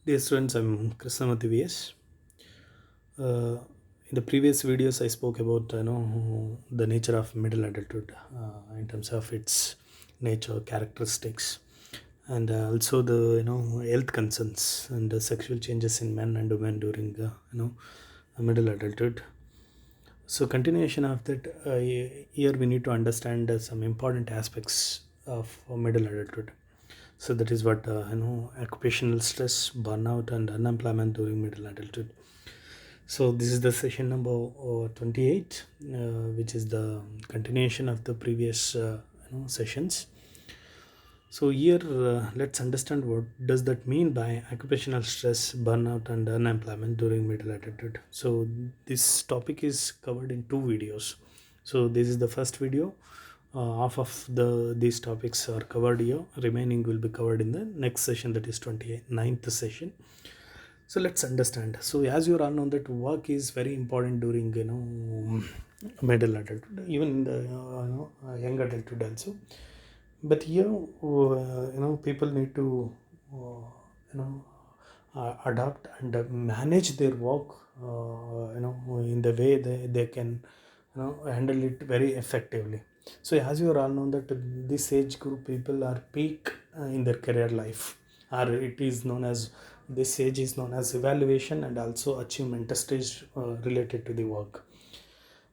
Dear students, I'm Krishnamurthy VS. In the previous videos, I spoke about the nature of middle adulthood in terms of its nature, characteristics, and also the health concerns and the sexual changes in men and women during middle adulthood. So continuation of that, here we need to understand some important aspects of middle adulthood. So that is what occupational stress, burnout, and unemployment during middle adulthood. So this is the session number 28, which is the continuation of the previous sessions. So here let's understand what does that mean by occupational stress, burnout, and unemployment during middle adulthood. So this topic is covered in two videos. So this is the first video. Half of these topics are covered here. Remaining will be covered in the next session, that is 29th session. So let's understand. So as you all know that work is very important during middle adulthood, even in the young adulthood also. But here people need to adapt and manage their work in the way they can handle it very effectively. So as you all know that this age group people are peak in their career life, or it is known as, this age is known as evaluation and also achievement stage related to the work.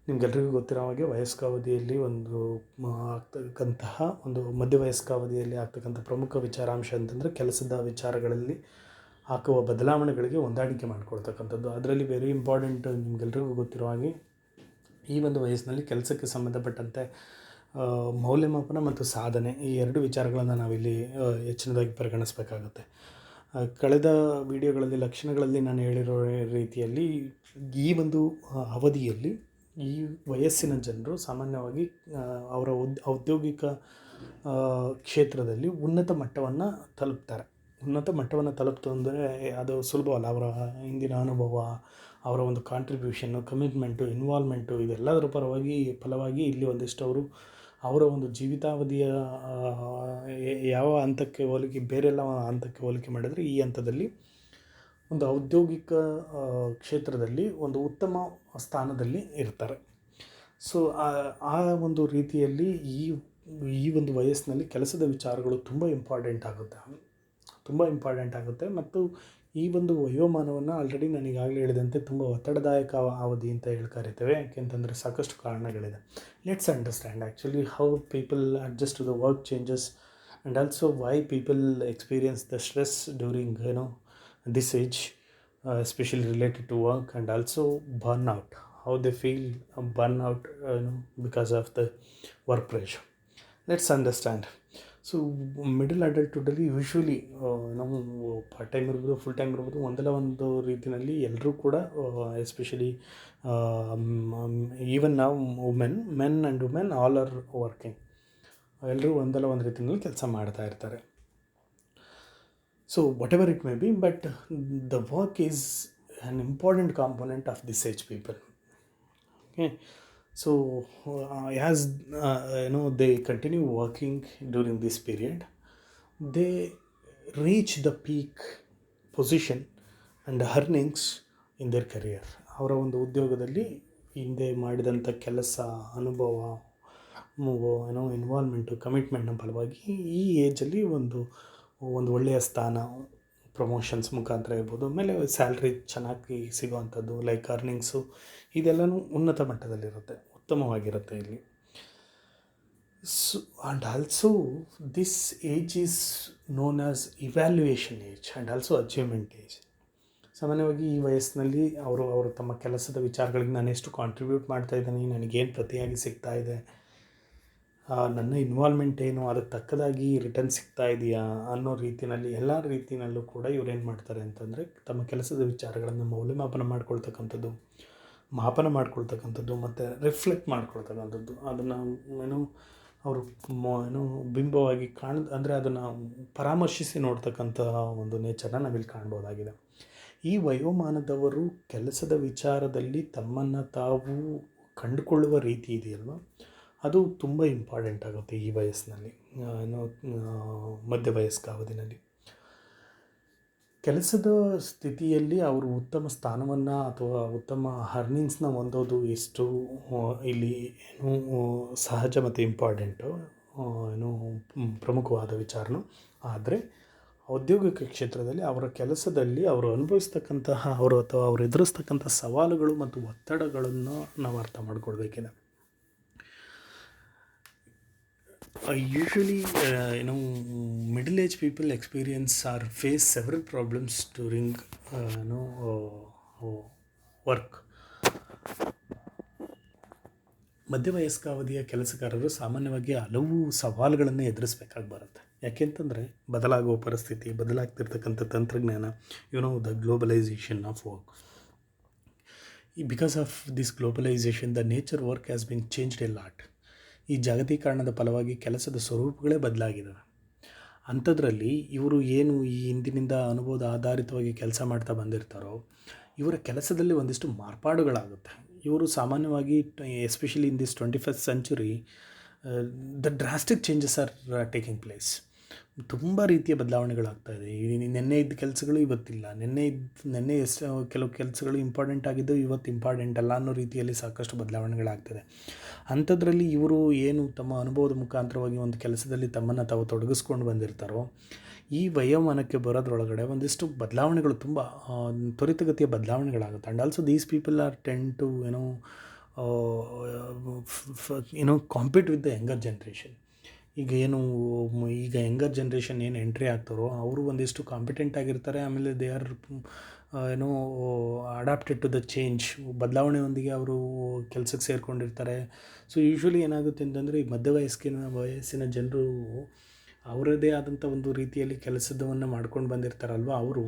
ನಿಮ್ಗೆಲ್ರಿಗೂ ಗೊತ್ತಿರೋ ಹಾಗೆ ವಯಸ್ಕಾವಧಿಯಲ್ಲಿ ಆಗ್ತಕ್ಕಂತಹ ಒಂದು ಮಧ್ಯವಯಸ್ಕಾವಧಿಯಲ್ಲಿ ಆಗ್ತಕ್ಕಂಥ ಪ್ರಮುಖ ವಿಚಾರಾಂಶ ಅಂತಂದರೆ ಕೆಲಸದ ವಿಚಾರಗಳಲ್ಲಿ ಹಾಕುವ ಬದಲಾವಣೆಗಳಿಗೆ ಹೊಂದಾಣಿಕೆ ಮಾಡಿಕೊಳ್ತಕ್ಕಂಥದ್ದು. ಅದರಲ್ಲಿ ವೆರಿ ಇಂಪಾರ್ಟೆಂಟ್, ನಿಮ್ಗೆಲ್ರಿಗೂ ಗೊತ್ತಿರೋ ಹಾಗೆ ಈ ಒಂದು ವಯಸ್ಸಿನಲ್ಲಿ ಕೆಲಸಕ್ಕೆ ಸಂಬಂಧಪಟ್ಟಂತೆ ಮೌಲ್ಯಮಾಪನ ಮತ್ತು ಸಾಧನೆ, ಈ ಎರಡು ವಿಚಾರಗಳನ್ನು ನಾವಿಲ್ಲಿ ಹೆಚ್ಚಿನದಾಗಿ ಪರಿಗಣಿಸಬೇಕಾಗುತ್ತೆ. ಕಳೆದ ವಿಡಿಯೋಗಳಲ್ಲಿ ಲಕ್ಷಣಗಳಲ್ಲಿ ನಾನು ಹೇಳಿರೋ ರೀತಿಯಲ್ಲಿ ಈ ಒಂದು ಅವಧಿಯಲ್ಲಿ ಈ ವಯಸ್ಸಿನ ಜನರು ಸಾಮಾನ್ಯವಾಗಿ ಅವರ ಔದ್ಯೋಗಿಕ ಕ್ಷೇತ್ರದಲ್ಲಿ ಉನ್ನತ ಮಟ್ಟವನ್ನು ತಲುಪ್ತಾರೆ. ಉನ್ನತ ಮಟ್ಟವನ್ನು ತಲುಪ್ತು ಅಂದರೆ ಅದು ಸುಲಭವಲ್ಲ. ಅವರ ಹಿಂದಿನ ಅನುಭವ, ಅವರ ಒಂದು ಕಾಂಟ್ರಿಬ್ಯೂಷನ್ನು, ಕಮಿಟ್ಮೆಂಟು, ಇನ್ವಾಲ್ವ್ಮೆಂಟು, ಇದೆಲ್ಲದರ ಫಲವಾಗಿ ಇಲ್ಲಿ ಒಂದಿಷ್ಟು ಅವರ ಒಂದು ಜೀವಿತಾವಧಿಯ ಯಾವ ಹಂತಕ್ಕೆ ಹೋಲಿಕೆ, ಬೇರೆಲ್ಲ ಹಂತಕ್ಕೆ ಹೋಲಿಕೆ ಮಾಡಿದರೆ ಈ ಹಂತದಲ್ಲಿ ಒಂದು ಔದ್ಯೋಗಿಕ ಕ್ಷೇತ್ರದಲ್ಲಿ ಒಂದು ಉತ್ತಮ ಸ್ಥಾನದಲ್ಲಿ ಇರ್ತಾರೆ. ಸೊ ಆ ಒಂದು ರೀತಿಯಲ್ಲಿ ಈ ಒಂದು ವಯಸ್ಸಿನಲ್ಲಿ ಕೆಲಸದ ವಿಚಾರಗಳು ತುಂಬ ಇಂಪಾರ್ಟೆಂಟ್ ಆಗುತ್ತೆ. ಮತ್ತು ಈ ಒಂದು ವಯೋಮಾನವನ್ನು ಆಲ್ರೆಡಿ ನಾನು ಈಗಾಗಲೇ ಹೇಳಿದಂತೆ ತುಂಬ ಒತ್ತಡದಾಯಕ ಅವಧಿ ಅಂತ ಕರಿತೇವೆ. ಯಾಕೆಂತಂದರೆ ಸಾಕಷ್ಟು ಕಾರಣಗಳಿದೆ. Let's understand actually how people adjust to the work changes and also why people experience the stress during this age, especially related to work, and also burnout, how they feel burnout because of the work pressure. Let's understand. So middle ಅಡಲ್ಟ್ಹುಡ್ಡಲ್ಲಿ usually ನಾವು part time ಇರ್ಬೋದು, full time ಇರ್ಬೋದು, ಒಂದಲ್ಲ ಒಂದು ರೀತಿಯಲ್ಲಿ ಎಲ್ಲರೂ ಕೂಡ especially even ನಾವು men and women all are working, ಎಲ್ಲರೂ ಒಂದಲ್ಲ ಒಂದು ರೀತಿಯಲ್ಲಿ ಕೆಲಸ ಮಾಡ್ತಾ ಇರ್ತಾರೆ. So whatever it may be, but the work is an important component of this age people. Okay, so as they continue working during this period, they reach the peak position and earnings in their career. ಅವರ ಒಂದು ಉದ್ಯೋಗದಲ್ಲಿ ಹಿಂದೆ ಮಾಡಿದಂಥ ಕೆಲಸ, ಅನುಭವ, involvement, ಕಮಿಟ್ಮೆಂಟ್ನ ಫಲವಾಗಿ ಈ ಏಜಲ್ಲಿ ಒಂದು ಒಳ್ಳೆಯ ಸ್ಥಾನ, ಪ್ರಮೋಷನ್ಸ್ ಮುಖಾಂತರ ಇರ್ಬೋದು, ಆಮೇಲೆ ಸ್ಯಾಲ್ರಿ ಚೆನ್ನಾಗಿ ಸಿಗೋವಂಥದ್ದು, ಲೈಕ್ ಅರ್ನಿಂಗ್ಸು, ಇದೆಲ್ಲನೂ ಉನ್ನತ ಮಟ್ಟದಲ್ಲಿರುತ್ತೆ, ಉತ್ತಮವಾಗಿರುತ್ತೆ ಇಲ್ಲಿ. So and also this age is known as evaluation age and also achievement age. ಸಾಮಾನ್ಯವಾಗಿ ಈ ವಯಸ್ಸಿನಲ್ಲಿ ಅವರು ತಮ್ಮ ಕೆಲಸದ ವಿಚಾರಗಳಿಗೆ ನಾನು ಎಷ್ಟು ಕಾಂಟ್ರಿಬ್ಯೂಟ್ ಮಾಡ್ತಾ ಇದ್ದೀನಿ, ನನಗೇನು ಪ್ರತಿಯಾಗಿ ಸಿಗ್ತಾ ಇದೆ, ನನ್ನ ಇನ್ವಾಲ್ವ್ಮೆಂಟ್ ಏನು, ಅದಕ್ಕೆ ತಕ್ಕದಾಗಿ ರಿಟರ್ನ್ ಸಿಗ್ತಾ ಇದೆಯಾ ಅನ್ನೋ ರೀತಿಯಲ್ಲಿ, ಎಲ್ಲ ರೀತಿಯಲ್ಲೂ ಕೂಡ ಇವ್ರೇನು ಮಾಡ್ತಾರೆ ಅಂತಂದರೆ ತಮ್ಮ ಕೆಲಸದ ವಿಚಾರಗಳನ್ನು ಮೌಲ್ಯಮಾಪನ ಮಾಡ್ಕೊಳ್ತಕ್ಕಂಥದ್ದು, ಮಾಪನ ಮಾಡ್ಕೊಳ್ತಕ್ಕಂಥದ್ದು ಮತ್ತು ರಿಫ್ಲೆಕ್ಟ್ ಮಾಡ್ಕೊಳ್ತಕ್ಕಂಥದ್ದು, ಅದನ್ನು ಅವರು ಬಿಂಬವಾಗಿ ಅಂದರೆ ಅದನ್ನು ಪರಾಮರ್ಶಿಸಿ ನೋಡ್ತಕ್ಕಂಥ ಒಂದು ನೇಚರ್ನ ನಾವಿಲ್ಲಿ ಕಾಣ್ಬೋದಾಗಿದೆ. ಈ ವಯೋಮಾನದವರು ಕೆಲಸದ ವಿಚಾರದಲ್ಲಿ ತಮ್ಮನ್ನು ತಾವು ಕಂಡುಕೊಳ್ಳುವ ರೀತಿ ಇದೆಯಲ್ವ, ಅದು ತುಂಬ ಇಂಪಾರ್ಟೆಂಟ್ ಆಗುತ್ತೆ ಈ ವಯಸ್ಸಿನಲ್ಲಿ, ಮಧ್ಯವಯಸ್ಕ ಅವಧಿನಲ್ಲಿ. ಕೆಲಸದ ಸ್ಥಿತಿಯಲ್ಲಿ ಅವರು ಉತ್ತಮ ಸ್ಥಾನವನ್ನು ಅಥವಾ ಉತ್ತಮ ಅರ್ನಿಂಗ್ಸ್ನ ಹೊಂದೋದು ಎಷ್ಟು ಇಲ್ಲಿ ಏನು ಸಹಜ ಮತ್ತು ಇಂಪಾರ್ಟೆಂಟು, ಏನು ಪ್ರಮುಖವಾದ ವಿಚಾರನು. ಆದರೆ ಔದ್ಯೋಗಿಕ ಕ್ಷೇತ್ರದಲ್ಲಿ ಅವರ ಕೆಲಸದಲ್ಲಿ ಅವರು ಅನುಭವಿಸ್ತಕ್ಕಂತಹ ಅವರು ಅಥವಾ ಅವರು ಎದುರಿಸ್ತಕ್ಕಂಥ ಸವಾಲುಗಳು ಮತ್ತು ಒತ್ತಡಗಳನ್ನು ನಾವು ಅರ್ಥ ಮಾಡ್ಕೊಳ್ಬೇಕಿದೆ. Usually, middle-aged people experience or face several problems during, work. ಮಧ್ಯವಯಸ್ಕ ಅವಧಿಯ ಕೆಲಸಗಾರರು ಸಾಮಾನ್ಯವಾಗಿ ಹಲವು ಸವಾಲುಗಳನ್ನು ಎದುರಿಸಬೇಕಾಗಿ ಬರುತ್ತೆ. ಯಾಕೆಂತಂದರೆ ಬದಲಾಗುವ ಪರಿಸ್ಥಿತಿ, ಬದಲಾಗ್ತಿರ್ತಕ್ಕಂಥ ತಂತ್ರಜ್ಞಾನ, the globalisation of work. Because of this globalisation the nature work has been changed A lot. ಈ ಜಾಗತೀಕರಣದ ಫಲವಾಗಿ ಕೆಲಸದ ಸ್ವರೂಪಗಳೇ ಬದಲಾಗಿದ್ದಾವೆ. ಅಂಥದ್ರಲ್ಲಿ ಇವರು ಏನು ಈ ಹಿಂದಿನಿಂದ ಅನುಭವದ ಆಧಾರಿತವಾಗಿ ಕೆಲಸ ಮಾಡ್ತಾ ಬಂದಿರ್ತಾರೋ, ಇವರ ಕೆಲಸದಲ್ಲಿ ಒಂದಿಷ್ಟು ಮಾರ್ಪಾಡುಗಳಾಗುತ್ತೆ. ಇವರು ಸಾಮಾನ್ಯವಾಗಿ especially in this 21st century the drastic changes are taking place. ತುಂಬ ರೀತಿಯ ಬದಲಾವಣೆಗಳಾಗ್ತಾಯಿದೆ. ನೆನ್ನೆ ಇದ್ದ ಕೆಲಸಗಳು ಇವತ್ತಿಲ್ಲ, ನೆನ್ನೆ ಎಷ್ಟು ಕೆಲವು ಕೆಲಸಗಳು ಇಂಪಾರ್ಟೆಂಟ್ ಆಗಿದ್ದು ಇವತ್ತು ಇಂಪಾರ್ಟೆಂಟ್ ಅಲ್ಲ ಅನ್ನೋ ರೀತಿಯಲ್ಲಿ ಸಾಕಷ್ಟು ಬದಲಾವಣೆಗಳಾಗ್ತದೆ. ಅಂಥದ್ರಲ್ಲಿ ಇವರು ಏನು ತಮ್ಮ ಅನುಭವದ ಮುಖಾಂತರವಾಗಿ ಒಂದು ಕೆಲಸದಲ್ಲಿ ತಮ್ಮನ್ನು ತಾವು ತೊಡಗಿಸ್ಕೊಂಡು ಬಂದಿರ್ತಾರೋ, ಈ ವಯೋಮಾನಕ್ಕೆ ಬರೋದ್ರೊಳಗಡೆ ಒಂದಿಷ್ಟು ಬದಲಾವಣೆಗಳು ತುಂಬ ತ್ವರಿತಗತಿಯ ಬದಲಾವಣೆಗಳಾಗುತ್ತೆ. And also these people are tend to compete with the younger generation. ಈಗ ಯಂಗರ್ ಜನ್ರೇಷನ್ ಏನು ಎಂಟ್ರಿ ಆಗ್ತಾರೋ ಅವರು ಒಂದಿಷ್ಟು ಕಾಂಪಿಟೆಂಟ್ ಆಗಿರ್ತಾರೆ. ಆಮೇಲೆ they are adapted to the change. ಬದಲಾವಣೆಯೊಂದಿಗೆ ಅವರು ಕೆಲಸಕ್ಕೆ ಸೇರಿಕೊಂಡಿರ್ತಾರೆ. ಸೊ ಯೂಶ್ವಲಿ ಏನಾಗುತ್ತೆ ಅಂತಂದರೆ ಈ ವಯಸ್ಸಿನ ಜನರು ಅವರದೇ ಆದಂಥ ಒಂದು ರೀತಿಯಲ್ಲಿ ಕೆಲಸದವನ್ನು ಮಾಡ್ಕೊಂಡು ಬಂದಿರ್ತಾರಲ್ವ, ಅವರು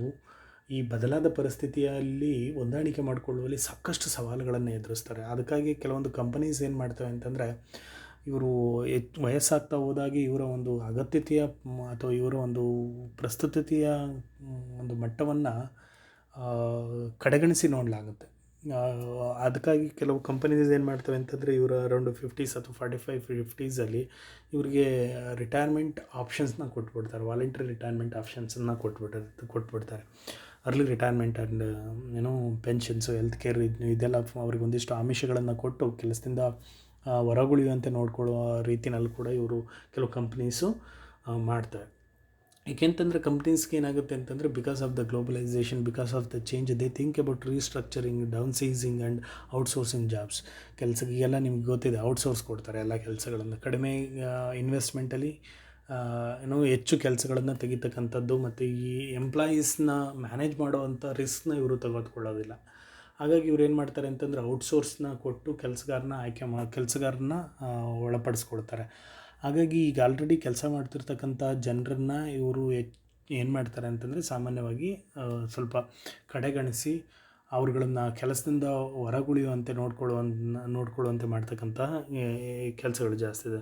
ಈ ಬದಲಾದ ಪರಿಸ್ಥಿತಿಯಲ್ಲಿ ಹೊಂದಾಣಿಕೆ ಮಾಡಿಕೊಳ್ಳುವಲ್ಲಿ ಸಾಕಷ್ಟು ಸವಾಲುಗಳನ್ನು ಎದುರಿಸ್ತಾರೆ. ಅದಕ್ಕಾಗಿ ಕೆಲವೊಂದು ಕಂಪನೀಸ್ ಏನು ಮಾಡ್ತವೆ ಅಂತಂದರೆ, ಇವರು ವಯಸ್ಸಾಗ್ತಾ ಹೋದಾಗೆ ಇವರ ಒಂದು ಅಗತ್ಯತೆಯ ಅಥವಾ ಇವರ ಒಂದು ಪ್ರಸ್ತುತತೆಯ ಒಂದು ಮಟ್ಟವನ್ನು ಕಡೆಗಣಿಸಿ ನೋಡಲಾಗುತ್ತೆ. ಅದಕ್ಕಾಗಿ ಕೆಲವು ಕಂಪನೀಸ್ ಏನು ಮಾಡ್ತವೆ ಅಂತಂದರೆ, ಇವರ ಅರೌಂಡ್ 50s ಅಥವಾ 45-50s ಇವರಿಗೆ ರಿಟೈರ್ಮೆಂಟ್ ಆಪ್ಷನ್ಸ್ನ ಕೊಟ್ಬಿಡ್ತಾರೆ. ವಾಲಂಟ್ರಿ ರಿಟೈರ್ಮೆಂಟ್ ಆಪ್ಷನ್ಸನ್ನು ಕೊಟ್ಬಿಡ್ತಾರೆ. Early retirement and pensions, health care ಇದೆಲ್ಲ ಅವ್ರಿಗೆ ಒಂದಿಷ್ಟು ಆಮಿಷಗಳನ್ನು ಕೊಟ್ಟು ಕೆಲಸದಿಂದ ಹೊರಗುಳಿಯುವಂತೆ ನೋಡ್ಕೊಳ್ಳುವ ರೀತಿಯಲ್ಲಿ ಕೂಡ ಇವರು ಕೆಲವು ಕಂಪ್ನೀಸು ಮಾಡ್ತಾರೆ. ಏಕೆಂತಂದರೆ ಕಂಪ್ನೀಸ್ಗೆ ಏನಾಗುತ್ತೆ ಅಂತಂದರೆ, because of the globalisation, because of the change, they think about restructuring, downsizing and outsourcing jobs. ಕೆಲಸಕ್ಕೆಲ್ಲ ನಿಮ್ಗೆ ಗೊತ್ತಿದೆ, ಔಟ್ಸೋರ್ಸ್ ಕೊಡ್ತಾರೆ ಎಲ್ಲ ಕೆಲಸಗಳನ್ನು. ಕಡಿಮೆ ಇನ್ವೆಸ್ಟ್ಮೆಂಟಲ್ಲಿ ಹೆಚ್ಚು ಕೆಲಸಗಳನ್ನು ತೆಗಿತಕ್ಕಂಥದ್ದು, ಮತ್ತು ಈ ಎಂಪ್ಲಾಯೀಸ್ನ ಮ್ಯಾನೇಜ್ ಮಾಡುವಂಥ ರಿಸ್ಕ್ನ ಇವರು ತೆಗೆದುಕೊಳ್ಳೋದಿಲ್ಲ. ಹಾಗಾಗಿ ಇವ್ರು ಏನು ಮಾಡ್ತಾರೆ ಅಂತಂದರೆ, ಔಟ್ಸೋರ್ಸ್ನ ಕೊಟ್ಟು ಕೆಲಸಗಾರನ ಒಳಪಡಿಸ್ಕೊಳ್ತಾರೆ. ಹಾಗಾಗಿ ಈಗ ಆಲ್ರೆಡಿ ಕೆಲಸ ಮಾಡ್ತಿರ್ತಕ್ಕಂಥ ಜನರನ್ನು ಇವರು ಏನು ಮಾಡ್ತಾರೆ ಅಂತಂದರೆ, ಸಾಮಾನ್ಯವಾಗಿ ಸ್ವಲ್ಪ ಕಡೆಗಣಿಸಿ ಅವ್ರುಗಳನ್ನು ಕೆಲಸದಿಂದ ಹೊರಗುಳಿಯುವಂತೆ ನೋಡ್ಕೊಳ್ಳುವಂತೆ ಮಾಡ್ತಕ್ಕಂತಹ ಕೆಲಸಗಳು ಜಾಸ್ತಿ ಇದೆ.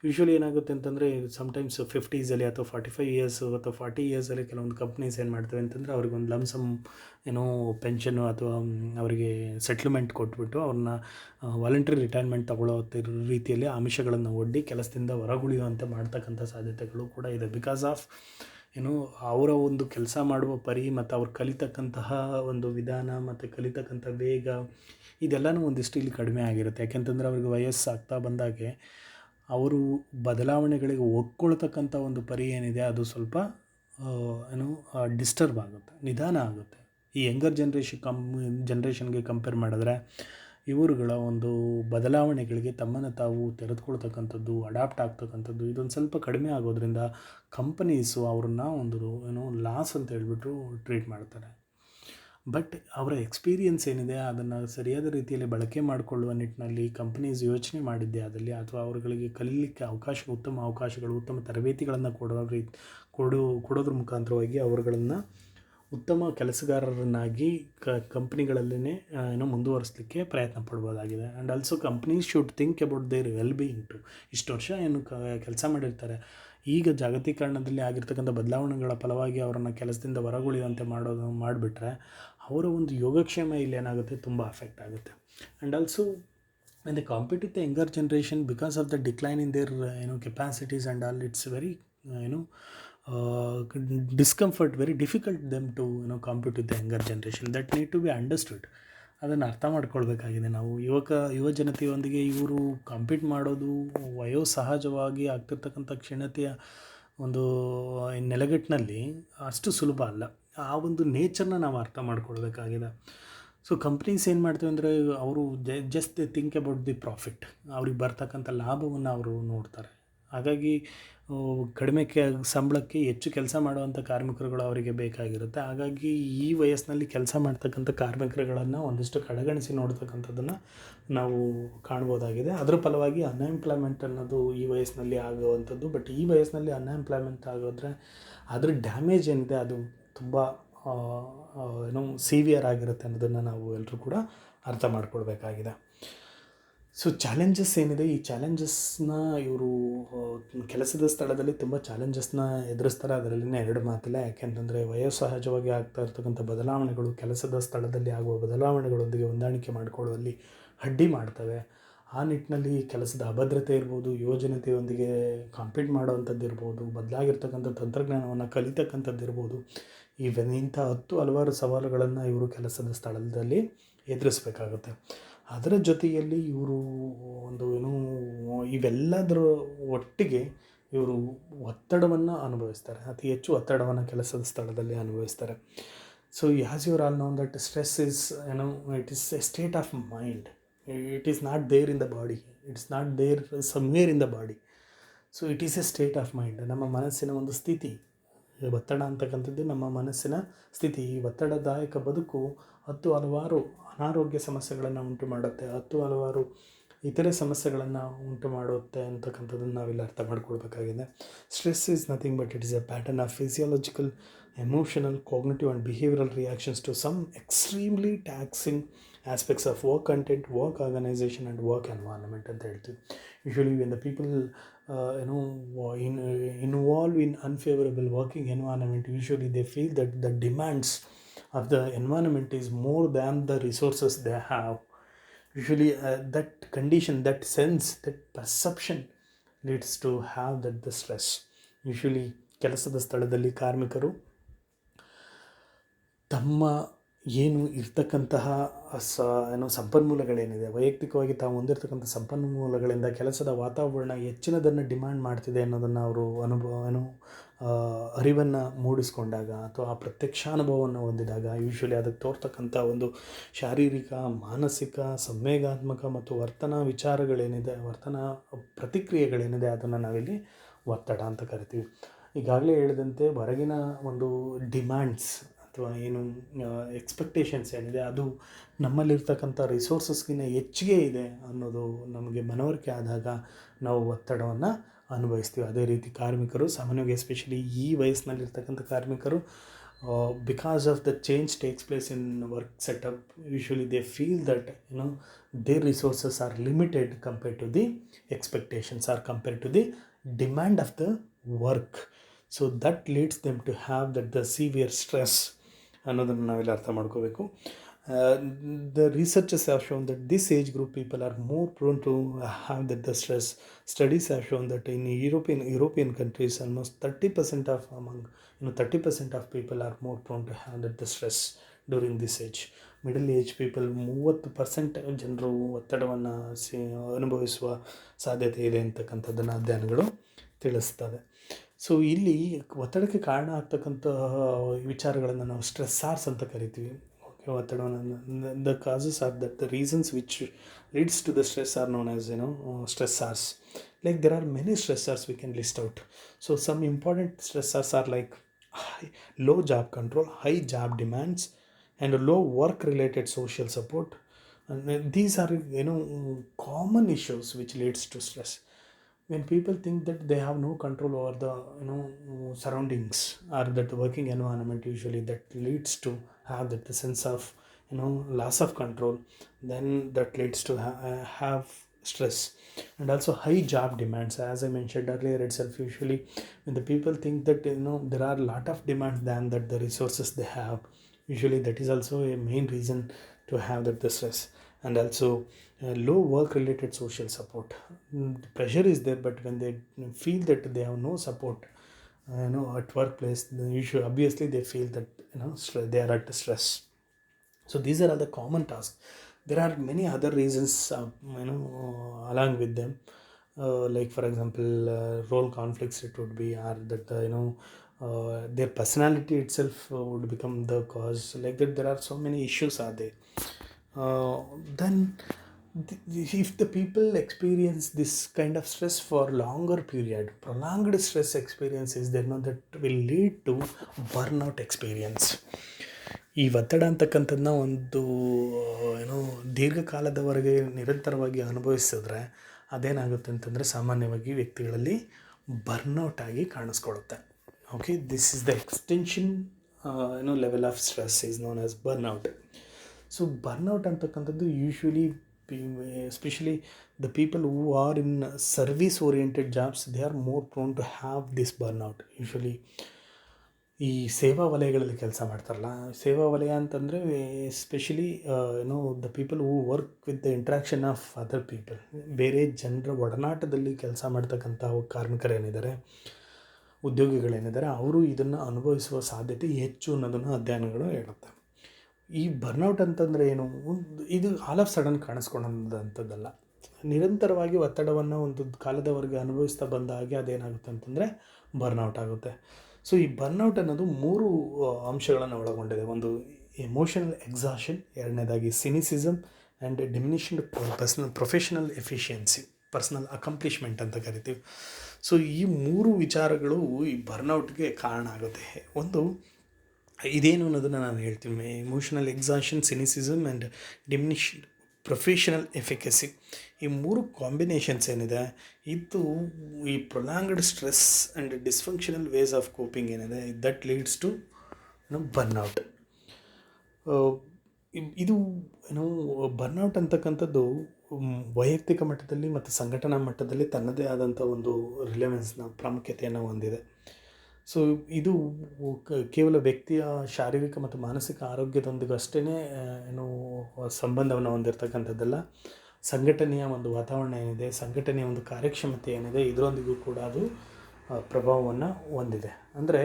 ಯೂಶ್ವಲಿ ಏನಾಗುತ್ತೆ ಅಂತಂದರೆ, ಸಮ್ಟೈಮ್ಸ್ 50s ಅಥವಾ 45 ಇಯರ್ಸ್ ಅಥವಾ 40 ಇಯರ್ಸಲ್ಲಿ ಕೆಲವೊಂದು ಕಂಪ್ನೀಸ್ ಏನು ಮಾಡ್ತವೆ ಅಂತಂದರೆ, ಅವ್ರಿಗೊಂದು ಲಮ್ಸಮ್ ಪೆನ್ಷನ್ನು ಅಥವಾ ಅವರಿಗೆ ಸೆಟ್ಲ್ಮೆಂಟ್ ಕೊಟ್ಬಿಟ್ಟು ಅವ್ರನ್ನ ವಾಲಂಟ್ರಿ ರಿಟೈರ್ಮೆಂಟ್ ತಗೊಳ್ಳೋ ರೀತಿಯಲ್ಲಿ ಆಮಿಷಗಳನ್ನು ಒಡ್ಡಿ ಕೆಲಸದಿಂದ ಹೊರಗುಳಿಯುವಂತೆ ಮಾಡ್ತಕ್ಕಂಥ ಸಾಧ್ಯತೆಗಳು ಕೂಡ ಇದೆ. ಬಿಕಾಸ್ ಆಫ್ ಅವರ ಒಂದು ಕೆಲಸ ಮಾಡುವ ಪರಿ ಮತ್ತು ಅವ್ರು ಕಲಿತಕ್ಕಂತಹ ಒಂದು ವಿಧಾನ ಮತ್ತು ಕಲಿತಕ್ಕಂಥ ವೇಗ ಇದೆಲ್ಲನೂ ಒಂದಿಷ್ಟು ಇಲ್ಲಿ ಕಡಿಮೆ ಆಗಿರುತ್ತೆ. ಯಾಕೆಂತಂದರೆ ಅವ್ರಿಗೆ ವಯಸ್ಸಾಗ್ತಾ ಬಂದಾಗೆ ಅವರು ಬದಲಾವಣೆಗಳಿಗೆ ಒಗ್ಕೊಳ್ತಕ್ಕಂಥ ಒಂದು ಪರಿ ಏನಿದೆ ಅದು ಸ್ವಲ್ಪ ಡಿಸ್ಟರ್ಬ್ ಆಗುತ್ತೆ, ನಿಧಾನ ಆಗುತ್ತೆ. ಈ ಯಂಗರ್ ಜನ್ರೇಷನ್ಗೆ ಕಂಪೇರ್ ಮಾಡಿದ್ರೆ ಇವರುಗಳ ಒಂದು ಬದಲಾವಣೆಗಳಿಗೆ ತಮ್ಮನ್ನು ತಾವು ತೆರೆದುಕೊಳ್ತಕ್ಕಂಥದ್ದು, ಅಡಾಪ್ಟ್ ಆಗ್ತಕ್ಕಂಥದ್ದು ಇದೊಂದು ಸ್ವಲ್ಪ ಕಡಿಮೆ ಆಗೋದ್ರಿಂದ ಕಂಪನೀಸು ಅವ್ರನ್ನ ಒಂದು ಲಾಸ್ ಅಂತ ಹೇಳ್ಬಿಟ್ಟು ಟ್ರೀಟ್ ಮಾಡ್ತಾರೆ. ಬಟ್ ಅವರ ಎಕ್ಸ್ಪೀರಿಯನ್ಸ್ ಏನಿದೆ ಅದನ್ನು ಸರಿಯಾದ ರೀತಿಯಲ್ಲಿ ಬಳಕೆ ಮಾಡಿಕೊಳ್ಳುವ ನಿಟ್ಟಿನಲ್ಲಿ ಕಂಪನೀಸ್ ಯೋಚನೆ ಮಾಡಿದ್ದೆ ಆದಲ್ಲಿ, ಅಥವಾ ಅವರುಗಳಿಗೆ ಕಲೀಲಿಕ್ಕೆ ಉತ್ತಮ ಅವಕಾಶಗಳು, ಉತ್ತಮ ತರಬೇತಿಗಳನ್ನು ಕೊಡೋದ್ರ ಮುಖಾಂತರವಾಗಿ ಅವರುಗಳನ್ನು ಉತ್ತಮ ಕೆಲಸಗಾರರನ್ನಾಗಿ ಕಂಪ್ನಿಗಳಲ್ಲೇ ಮುಂದುವರಿಸಲಿಕ್ಕೆ ಪ್ರಯತ್ನ ಪಡ್ಬೋದಾಗಿದೆ. And also companies should think about their well being too. ಇಷ್ಟು ವರ್ಷ ಕೆಲಸ ಮಾಡಿರ್ತಾರೆ, ಈಗ ಜಾಗತೀಕರಣದಲ್ಲಿ ಆಗಿರ್ತಕ್ಕಂಥ ಬದಲಾವಣೆಗಳ ಫಲವಾಗಿ ಅವರನ್ನು ಕೆಲಸದಿಂದ ಹೊರಗುಳಿಯುವಂತೆ ಮಾಡಿಬಿಟ್ರೆ ಅವರ ಒಂದು ಯೋಗಕ್ಷೇಮ ಇಲ್ಲಿ ಏನಾಗುತ್ತೆ, ತುಂಬ ಅಫೆಕ್ಟ್ ಆಗುತ್ತೆ. And also when they compete with the younger generation because of the decline in their capacities and all, it's very discomfort, very difficult them to compete with the younger generation. That need to be understood. ಅದನ್ನು ಅರ್ಥ ಮಾಡ್ಕೊಳ್ಬೇಕಾಗಿದೆ ನಾವು. ಯುವ ಜನತೆಯೊಂದಿಗೆ ಇವರು compete ಮಾಡೋದು ವಯೋಸಹಜವಾಗಿ ಆಗ್ತಿರ್ತಕ್ಕಂಥ ಕ್ಷೀಣತೆಯ ಒಂದು ನೆಲೆಗಟ್ಟಿನಲ್ಲಿ ಅಷ್ಟು ಸುಲಭ ಅಲ್ಲ. ಆ ಒಂದು ನೇಚರ್ನ ನಾವು ಅರ್ಥ ಮಾಡ್ಕೊಳ್ಬೇಕಾಗಿದೆ. ಸೊ ಕಂಪ್ನೀಸ್ ಏನು ಮಾಡ್ತೇವೆ ಅಂದರೆ, ಅವರು just think about the profit. ಅವ್ರಿಗೆ ಬರ್ತಕ್ಕಂಥ ಲಾಭವನ್ನು ಅವರು ನೋಡ್ತಾರೆ. ಹಾಗಾಗಿ ಕಡಿಮೆ ಸಂಬಳಕ್ಕೆ ಹೆಚ್ಚು ಕೆಲಸ ಮಾಡುವಂಥ ಕಾರ್ಮಿಕರುಗಳು ಅವರಿಗೆ ಬೇಕಾಗಿರುತ್ತೆ. ಹಾಗಾಗಿ ಈ ವಯಸ್ಸಿನಲ್ಲಿ ಕೆಲಸ ಮಾಡ್ತಕ್ಕಂಥ ಕಾರ್ಮಿಕರುಗಳನ್ನು ಒಂದಿಷ್ಟು ಕಡೆಗಣಿಸಿ ನೋಡ್ತಕ್ಕಂಥದ್ದನ್ನು ನಾವು ಕಾಣ್ಬೋದಾಗಿದೆ. ಅದರ ಫಲವಾಗಿ ಅನ್ಎಂಪ್ಲಾಯ್ಮೆಂಟ್ ಅನ್ನೋದು ಈ ವಯಸ್ಸಿನಲ್ಲಿ ಆಗುವಂಥದ್ದು. ಬಟ್ ಈ ವಯಸ್ಸಿನಲ್ಲಿ ಅನ್ಎಂಪ್ಲಾಯ್ಮೆಂಟ್ ಆಗೋದ್ರೆ ಅದರ ಡ್ಯಾಮೇಜ್ ಏನಿದೆ ಅದು ತುಂಬ ಸಿವಿಯರ್ ಆಗಿರುತ್ತೆ ಅನ್ನೋದನ್ನು ನಾವು ಎಲ್ಲರೂ ಕೂಡ ಅರ್ಥ ಮಾಡ್ಕೊಳ್ಬೇಕಾಗಿದೆ. ಸೊ ಚಾಲೆಂಜಸ್ ಏನಿದೆ, ಈ ಚಾಲೆಂಜಸ್ನ ಇವರು ಕೆಲಸದ ಸ್ಥಳದಲ್ಲಿ ತುಂಬ ಚಾಲೆಂಜಸ್ನ ಎದುರಿಸ್ತಾರೆ. ಅದರಲ್ಲಿನ ಎರಡು ಮಾತಿಲ್ಲ. ಯಾಕೆಂತಂದರೆ ವಯೋಸಹಜವಾಗಿ ಆಗ್ತಾ ಇರ್ತಕ್ಕಂಥ ಬದಲಾವಣೆಗಳು ಕೆಲಸದ ಸ್ಥಳದಲ್ಲಿ ಆಗುವ ಬದಲಾವಣೆಗಳೊಂದಿಗೆ ಹೊಂದಾಣಿಕೆ ಮಾಡಿಕೊಳ್ಳುವಲ್ಲಿ ಅಡ್ಡಿ ಮಾಡ್ತವೆ. ಆ ನಿಟ್ಟಿನಲ್ಲಿ ಕೆಲಸದ ಅಭದ್ರತೆ ಇರ್ಬೋದು, ಯೋಜನೆತೆಯೊಂದಿಗೆ ಕಾಂಪೀಟ್ ಮಾಡೋವಂಥದ್ದು ಇರ್ಬೋದು, ಬದಲಾಗಿರ್ತಕ್ಕಂಥ ತಂತ್ರಜ್ಞಾನವನ್ನು ಕಲಿತಕ್ಕಂಥದ್ದು ಇರ್ಬೋದು. ಇಂಥ ಹಲವಾರು ಸವಾಲುಗಳನ್ನು ಇವರು ಕೆಲಸದ ಸ್ಥಳದಲ್ಲಿ ಎದುರಿಸಬೇಕಾಗುತ್ತೆ. ಅದರ ಜೊತೆಯಲ್ಲಿ ಇವರು ಇವೆಲ್ಲದರ ಒಟ್ಟಿಗೆ ಇವರು ಒತ್ತಡವನ್ನು ಅನುಭವಿಸ್ತಾರೆ. ಅತಿ ಹೆಚ್ಚು ಒತ್ತಡವನ್ನು ಕೆಲಸದ ಸ್ಥಳದಲ್ಲಿ ಅನುಭವಿಸ್ತಾರೆ. So as your all know that stress is it is a state of mind. It is not there in the body, it's not there somewhere in the body. So it is a state of mind. ನಮ್ಮ ಮನಸ್ಸಿನ ಒಂದು ಸ್ಥಿತಿ. ಒತ್ತಡ ಅಂತಕ್ಕಂಥದ್ದು ನಮ್ಮ ಮನಸ್ಸಿನ ಸ್ಥಿತಿ. ಈ ಒತ್ತಡದಾಯಕ ಬದುಕು ಹಲವಾರು ಅನಾರೋಗ್ಯ ಸಮಸ್ಯೆಗಳನ್ನು ಉಂಟು ಮಾಡುತ್ತೆ, ಹಲವಾರು ಇತರೆ ಸಮಸ್ಯೆಗಳನ್ನು ಉಂಟು ಮಾಡುತ್ತೆ ಅಂತಕ್ಕಂಥದ್ದನ್ನು ನಾವಿಲ್ಲಿ ಅರ್ಥ ಮಾಡ್ಕೊಳ್ಬೇಕಾಗಿದೆ. Stress is nothing but it is a pattern of physiological, emotional, cognitive and behavioural reactions to some extremely taxing aspects of work content, work organization and work environment ಅಂತ ಹೇಳ್ತೀವಿ. Usually when the people involve in unfavorable working environment, usually they feel that the demands of the environment is more than the resources they have. Usually that condition, that sense, that perception leads to have that the stress. Usually ಕೆಲಸದ ಸ್ಥಳದಲ್ಲಿ ಕಾರ್ಮಿಕರು ತಮ್ಮ ಏನು ಇರ್ತಕ್ಕಂತಹ ಸಂಪನ್ಮೂಲಗಳೇನಿದೆ, ವೈಯಕ್ತಿಕವಾಗಿ ತಾವು ಹೊಂದಿರತಕ್ಕಂಥ ಸಂಪನ್ಮೂಲಗಳಿಂದ ಕೆಲಸದ ವಾತಾವರಣ ಹೆಚ್ಚಿನದನ್ನು ಡಿಮ್ಯಾಂಡ್ ಮಾಡ್ತಿದೆ ಅನ್ನೋದನ್ನು ಅವರು ಅರಿವನ್ನು ಮೂಡಿಸ್ಕೊಂಡಾಗ ಅಥವಾ ಆ ಪ್ರತ್ಯಕ್ಷಾನುಭವವನ್ನು ಹೊಂದಿದಾಗ ಯೂಶ್ವಲಿ ಅದಕ್ಕೆ ತೋರ್ತಕ್ಕಂಥ ಒಂದು ಶಾರೀರಿಕ, ಮಾನಸಿಕ, ಸಂವೇಗಾತ್ಮಕ ಮತ್ತು ವರ್ತನಾ ವಿಚಾರಗಳೇನಿದೆ, ವರ್ತನಾ ಪ್ರತಿಕ್ರಿಯೆಗಳೇನಿದೆ ಅದನ್ನು ನಾವಿಲ್ಲಿ ಒತ್ತಡ ಅಂತ ಕರಿತೀವಿ. ಈಗಾಗಲೇ ಹೇಳಿದಂತೆ ಹೊರಗಿನ ಒಂದು ಡಿಮ್ಯಾಂಡ್ಸ್ ಅಥವಾ ಏನು ಎಕ್ಸ್ಪೆಕ್ಟೇಷನ್ಸ್ ಏನಿದೆ ಅದು ನಮ್ಮಲ್ಲಿರ್ತಕ್ಕಂಥ ರಿಸೋರ್ಸಸ್ಗಿಂತ ಹೆಚ್ಚಿಗೆ ಇದೆ ಅನ್ನೋದು ನಮಗೆ ಮನವರಿಕೆ ಆದಾಗ ನಾವು ಒತ್ತಡವನ್ನು ಅನುಭವಿಸ್ತೀವಿ. ಅದೇ ರೀತಿ ಕಾರ್ಮಿಕರು ಸಾಮಾನ್ಯವಾಗಿ, ಎಸ್ಪೆಷಲಿ ಈ ವಯಸ್ಸಿನಲ್ಲಿರ್ತಕ್ಕಂಥ ಕಾರ್ಮಿಕರು, because of the change takes place in work setup, usually they feel that their resources are limited compared to the expectations or compared to the demand of the work. So that leads them to have that the severe stress ಅನ್ನೋದನ್ನು ನಾವೆಲ್ಲ ಅರ್ಥ ಮಾಡ್ಕೋಬೇಕು. The researchers have shown that this age group people are more prone to have that the stress. Studies have shown that in European countries, almost 30% of 30% of people are more prone to have that the stress during this age. Middle age people 30% ಜನರು ಒತ್ತಡವನ್ನು ಅನುಭವಿಸುವ ಸಾಧ್ಯತೆ ಇದೆ ಅಂತಕ್ಕಂಥದ್ದನ್ನು ಅಧ್ಯಯನಗಳು ತಿಳಿಸ್ತದೆ. So ಇಲ್ಲಿ ಒತ್ತಡಕ್ಕೆ ಕಾರಣ ಆಗ್ತಕ್ಕಂಥ ವಿಚಾರಗಳನ್ನು ನಾವು ಸ್ಟ್ರೆಸ್ಸಾರ್ಸ್ ಅಂತ ಕರಿತೀವಿ. ಓಕೆ, ಒತ್ತಡವನ್ನು the causes are that the reasons which leads to the stress are known as stressors. Like there are many stressors we can list out. So some important stressors are like low job control, high job demands, and low work related social support. And these are common issues which leads to stress. When people think that they have no control over the surroundings or that working environment, usually that leads to have that the sense of loss of control, then that leads to have stress. And also high job demands, as I mentioned earlier itself, usually when the people think that there are a lot of demands than that the resources they have, usually that is also a main reason to have that the stress. And also low work related social support. The pressure is there, but when they feel that they have no support at workplace, obviously they feel that they are at stress. So these are all the common tasks. There are many other reasons along with them, like for example, role conflicts it would be, or that their personality itself would become the cause. Like that, there are so many issues are there. Then if the people experience this kind of stress for longer period, prolonged stress experiences, they know that will lead to burnout experience. ಈ ಒತ್ತಡ ಅಂತಕ್ಕಂಥದ್ದನ್ನ ಒಂದು ಏನೋ ದೀರ್ಘಕಾಲದವರೆಗೆ ನಿರಂತರವಾಗಿ ಅನುಭವಿಸಿದ್ರೆ ಅದೇನಾಗುತ್ತೆ ಅಂತಂದರೆ ಸಾಮಾನ್ಯವಾಗಿ ವ್ಯಕ್ತಿಗಳಲ್ಲಿ ಬರ್ನೌಟ್ ಆಗಿ ಕಾಣಿಸ್ಕೊಳ್ಳುತ್ತೆ. Okay, this is the extension level of stress is known as burnout. So burnout ಅಂತಕ್ಕಂಥದ್ದು usually, especially the people who are in service oriented jobs, they are more prone to have this burnout. Usually ಈ ಸೇವಾ ವಲಯಗಳಲ್ಲಿ ಕೆಲಸ ಮಾಡ್ತಾರಲ್ಲ, ಸೇವಾ ವಲಯ ಅಂತಂದರೆ especially the people who work with the interaction of other people, ಬೇರೆ ಜನರ ಒಡನಾಟದಲ್ಲಿ ಕೆಲಸ ಮಾಡ್ತಕ್ಕಂಥ ಕಾರ್ಮಿಕರೇನಿದ್ದಾರೆ, ಉದ್ಯೋಗಿಗಳೇನಿದ್ದಾರೆ, ಅವರು ಇದನ್ನು ಅನುಭವಿಸುವ ಸಾಧ್ಯತೆ ಹೆಚ್ಚು ಅನ್ನೋದನ್ನು ಅಧ್ಯಯನಗಳು ಹೇಳುತ್ತೆ. ಈ ಬರ್ನೌಟ್ ಅಂತಂದರೆ ಏನು, ಇದು ಆಲ್ ಆಫ್ ಸಡನ್ ಕಾಣಿಸ್ಕೊಳ್ಳೋದಂಥದ್ದಲ್ಲ. ನಿರಂತರವಾಗಿ ಒತ್ತಡವನ್ನು ಒಂದು ಕಾಲದವರೆಗೆ ಅನುಭವಿಸ್ತಾ ಬಂದ ಹಾಗೆ ಅದೇನಾಗುತ್ತೆ ಅಂತಂದರೆ ಬರ್ನೌಟ್ ಆಗುತ್ತೆ. ಸೊ ಈ ಬರ್ನೌಟ್ ಅನ್ನೋದು 3 ಅಂಶಗಳನ್ನು ಒಳಗೊಂಡಿದೆ. ಒಂದು ಎಮೋಷನಲ್ ಎಕ್ಸಾಷನ್, ಎರಡನೇದಾಗಿ ಸಿನಿಸಿಸಮ್ and diminished professional efficiency, personal accomplishment ಅಂತ ಕರಿತೀವಿ. ಸೊ ಈ 3 ವಿಚಾರಗಳು ಈ ಬರ್ನೌಟ್ಗೆ ಕಾರಣ ಆಗುತ್ತೆ. ಒಂದು ಇದೇನು ಅನ್ನೋದನ್ನು ನಾನು ಹೇಳ್ತೀನಿ. Emotional exhaustion, cynicism and diminished professional efficacy, ಈ 3 ಕಾಂಬಿನೇಷನ್ಸ್ ಏನಿದೆ, ಇದು ಈ prolonged stress and dysfunctional ways of coping ಏನಿದೆ, ದಟ್ ಲೀಡ್ಸ್ ಟು ಬರ್ನೌಟ್. ಇದು ಬರ್ನೌಟ್ ಅಂತಕ್ಕಂಥದ್ದು ವೈಯಕ್ತಿಕ ಮಟ್ಟದಲ್ಲಿ ಮತ್ತು ಸಂಘಟನಾ ಮಟ್ಟದಲ್ಲಿ ತನ್ನದೇ ಆದಂಥ ಒಂದು ರಿಲೆವೆನ್ಸ್ನ ಪ್ರಾಮುಖ್ಯತೆಯನ್ನು ಹೊಂದಿದೆ. ಸೊ ಇದು ಕೇವಲ ವ್ಯಕ್ತಿಯ ಶಾರೀರಿಕ ಮತ್ತು ಮಾನಸಿಕ ಆರೋಗ್ಯದೊಂದಿಗೆ ಅಷ್ಟೇ ಸಂಬಂಧವನ್ನು ಹೊಂದಿರತಕ್ಕಂಥದ್ದಲ್ಲ. ಸಂಘಟನೆಯ ಒಂದು ವಾತಾವರಣ ಏನಿದೆ, ಸಂಘಟನೆಯ ಒಂದು ಕಾರ್ಯಕ್ಷಮತೆ ಏನಿದೆ, ಇದರೊಂದಿಗೂ ಕೂಡ ಅದು ಪ್ರಭಾವವನ್ನು ಹೊಂದಿದೆ. ಅಂದರೆ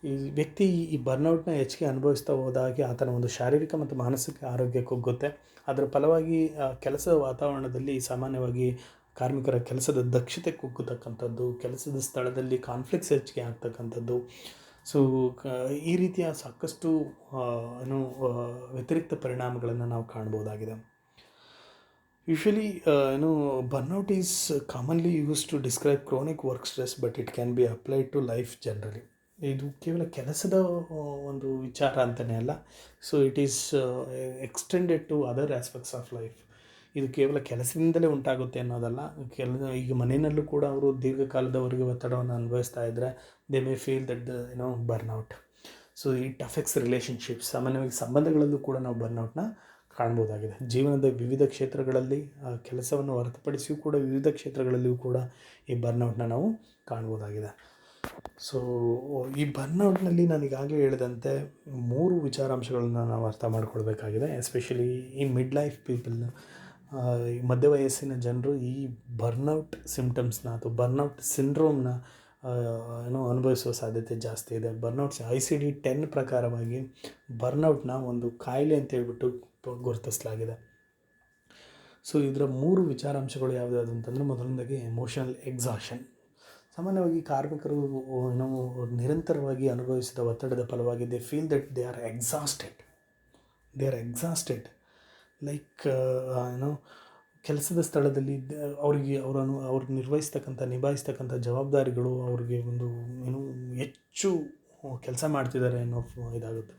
ಈ ವ್ಯಕ್ತಿ ಈ ಬರ್ನೌಟ್ನ ಹೆಚ್ಚಿಗೆ ಅನುಭವಿಸ್ತಾ ಹೋದಾಗೆ ಆತನ ಒಂದು ಶಾರೀರಿಕ ಮತ್ತು ಮಾನಸಿಕ ಆರೋಗ್ಯ ಕುಗ್ಗುತ್ತೆ. ಅದರ ಫಲವಾಗಿ ಕೆಲಸದ ವಾತಾವರಣದಲ್ಲಿ ಸಾಮಾನ್ಯವಾಗಿ ಕಾರ್ಮಿಕರ ಕೆಲಸದ ದಕ್ಷತೆ ಕುಗ್ಗತಕ್ಕಂಥದ್ದು, ಕೆಲಸದ ಸ್ಥಳದಲ್ಲಿ ಕಾನ್ಫ್ಲಿಕ್ಟ್ಸ್ ಹೆಚ್ಚಿಗೆ ಆಗ್ತಕ್ಕಂಥದ್ದು. ಸೊ ಈ ರೀತಿಯ ಸಾಕಷ್ಟು ವ್ಯತಿರಿಕ್ತ ಪರಿಣಾಮಗಳನ್ನು ನಾವು ಕಾಣ್ಬೋದಾಗಿದೆ. Usually burnout is commonly use to describe chronic work stress, but it can be applied to life generally. ಇದು ಕೇವಲ ಕೆಲಸದ ಒಂದು ವಿಚಾರ ಅಂತಲೇ ಅಲ್ಲ. So it is extended to other aspects of life. ಇದು ಕೇವಲ ಕೆಲಸದಿಂದಲೇ ಉಂಟಾಗುತ್ತೆ ಅನ್ನೋದಲ್ಲ. ಈಗ ಮನೆಯಲ್ಲೂ ಕೂಡ ಅವರು ದೀರ್ಘಕಾಲದವರೆಗೆ ಒತ್ತಡವನ್ನು ಅನುಭವಿಸ್ತಾ ಇದ್ದರೆ they may feel that burnout. So it affects relationships. ಸಾಮಾನ್ಯವಾಗಿ ಸಂಬಂಧಗಳಲ್ಲೂ ಕೂಡ ನಾವು ಬರ್ನೌಟ್ನ ಕಾಣ್ಬೋದಾಗಿದೆ. ಜೀವನದ ವಿವಿಧ ಕ್ಷೇತ್ರಗಳಲ್ಲಿ, ಕೆಲಸವನ್ನು ಹೊರತುಪಡಿಸಿಯೂ ಕೂಡ ವಿವಿಧ ಕ್ಷೇತ್ರಗಳಲ್ಲಿಯೂ ಕೂಡ ಈ ಬರ್ನೌಟ್ನ ನಾವು ಕಾಣ್ಬೋದಾಗಿದೆ. ಸೊ ಈ ಬರ್ನೌಟ್ನಲ್ಲಿ ನಾನು ಈಗಾಗಲೇ ಹೇಳಿದಂತೆ 3 ವಿಚಾರಾಂಶಗಳನ್ನು ನಾವು ಅರ್ಥ ಮಾಡ್ಕೊಳ್ಬೇಕಾಗಿದೆ. ಎಸ್ಪೆಷಲಿ ಈ ಮಿಡ್ ಲೈಫ್ ಪೀಪಲ್, ಈ ಮಧ್ಯ ವಯಸ್ಸಿನ ಜನರು ಈ ಬರ್ನೌಟ್ ಸಿಂಪ್ಟಮ್ಸ್ನ ಅಥವಾ ಬರ್ನೌಟ್ ಸಿಂಡ್ರೋಮ್ನ ಅನುಭವಿಸುವ ಸಾಧ್ಯತೆ ಜಾಸ್ತಿ ಇದೆ. ಬರ್ನೌಟ್ಸ್ ICD-10 ಪ್ರಕಾರವಾಗಿ ಬರ್ನೌಟ್ನ ಒಂದು ಕಾಯಿಲೆ ಅಂತ ಹೇಳ್ಬಿಟ್ಟು ಗುರುತಿಸಲಾಗಿದೆ. ಸೊ ಇದರ 3 ವಿಚಾರಾಂಶಗಳು ಯಾವುದಾದ್ರು ಅಂತಂದರೆ, ಮೊದಲನೇದಾಗಿ ಎಮೋಷನಲ್ ಎಕ್ಸಾಷನ್. ಸಾಮಾನ್ಯವಾಗಿ ಕಾರ್ಮಿಕರು ನಿರಂತರವಾಗಿ ಅನುಭವಿಸಿದ ಒತ್ತಡದ ಫಲವಾಗಿ they feel that they R exhausted. Like ಕೆಲಸದ ಸ್ಥಳದಲ್ಲಿ ಅವ್ರು ನಿಭಾಯಿಸ್ತಕ್ಕಂಥ ಜವಾಬ್ದಾರಿಗಳು ಅವ್ರಿಗೆ ಒಂದು ಹೆಚ್ಚು ಕೆಲಸ ಮಾಡ್ತಿದ್ದಾರೆ ಅನ್ನೋ ಇದಾಗುತ್ತೆ.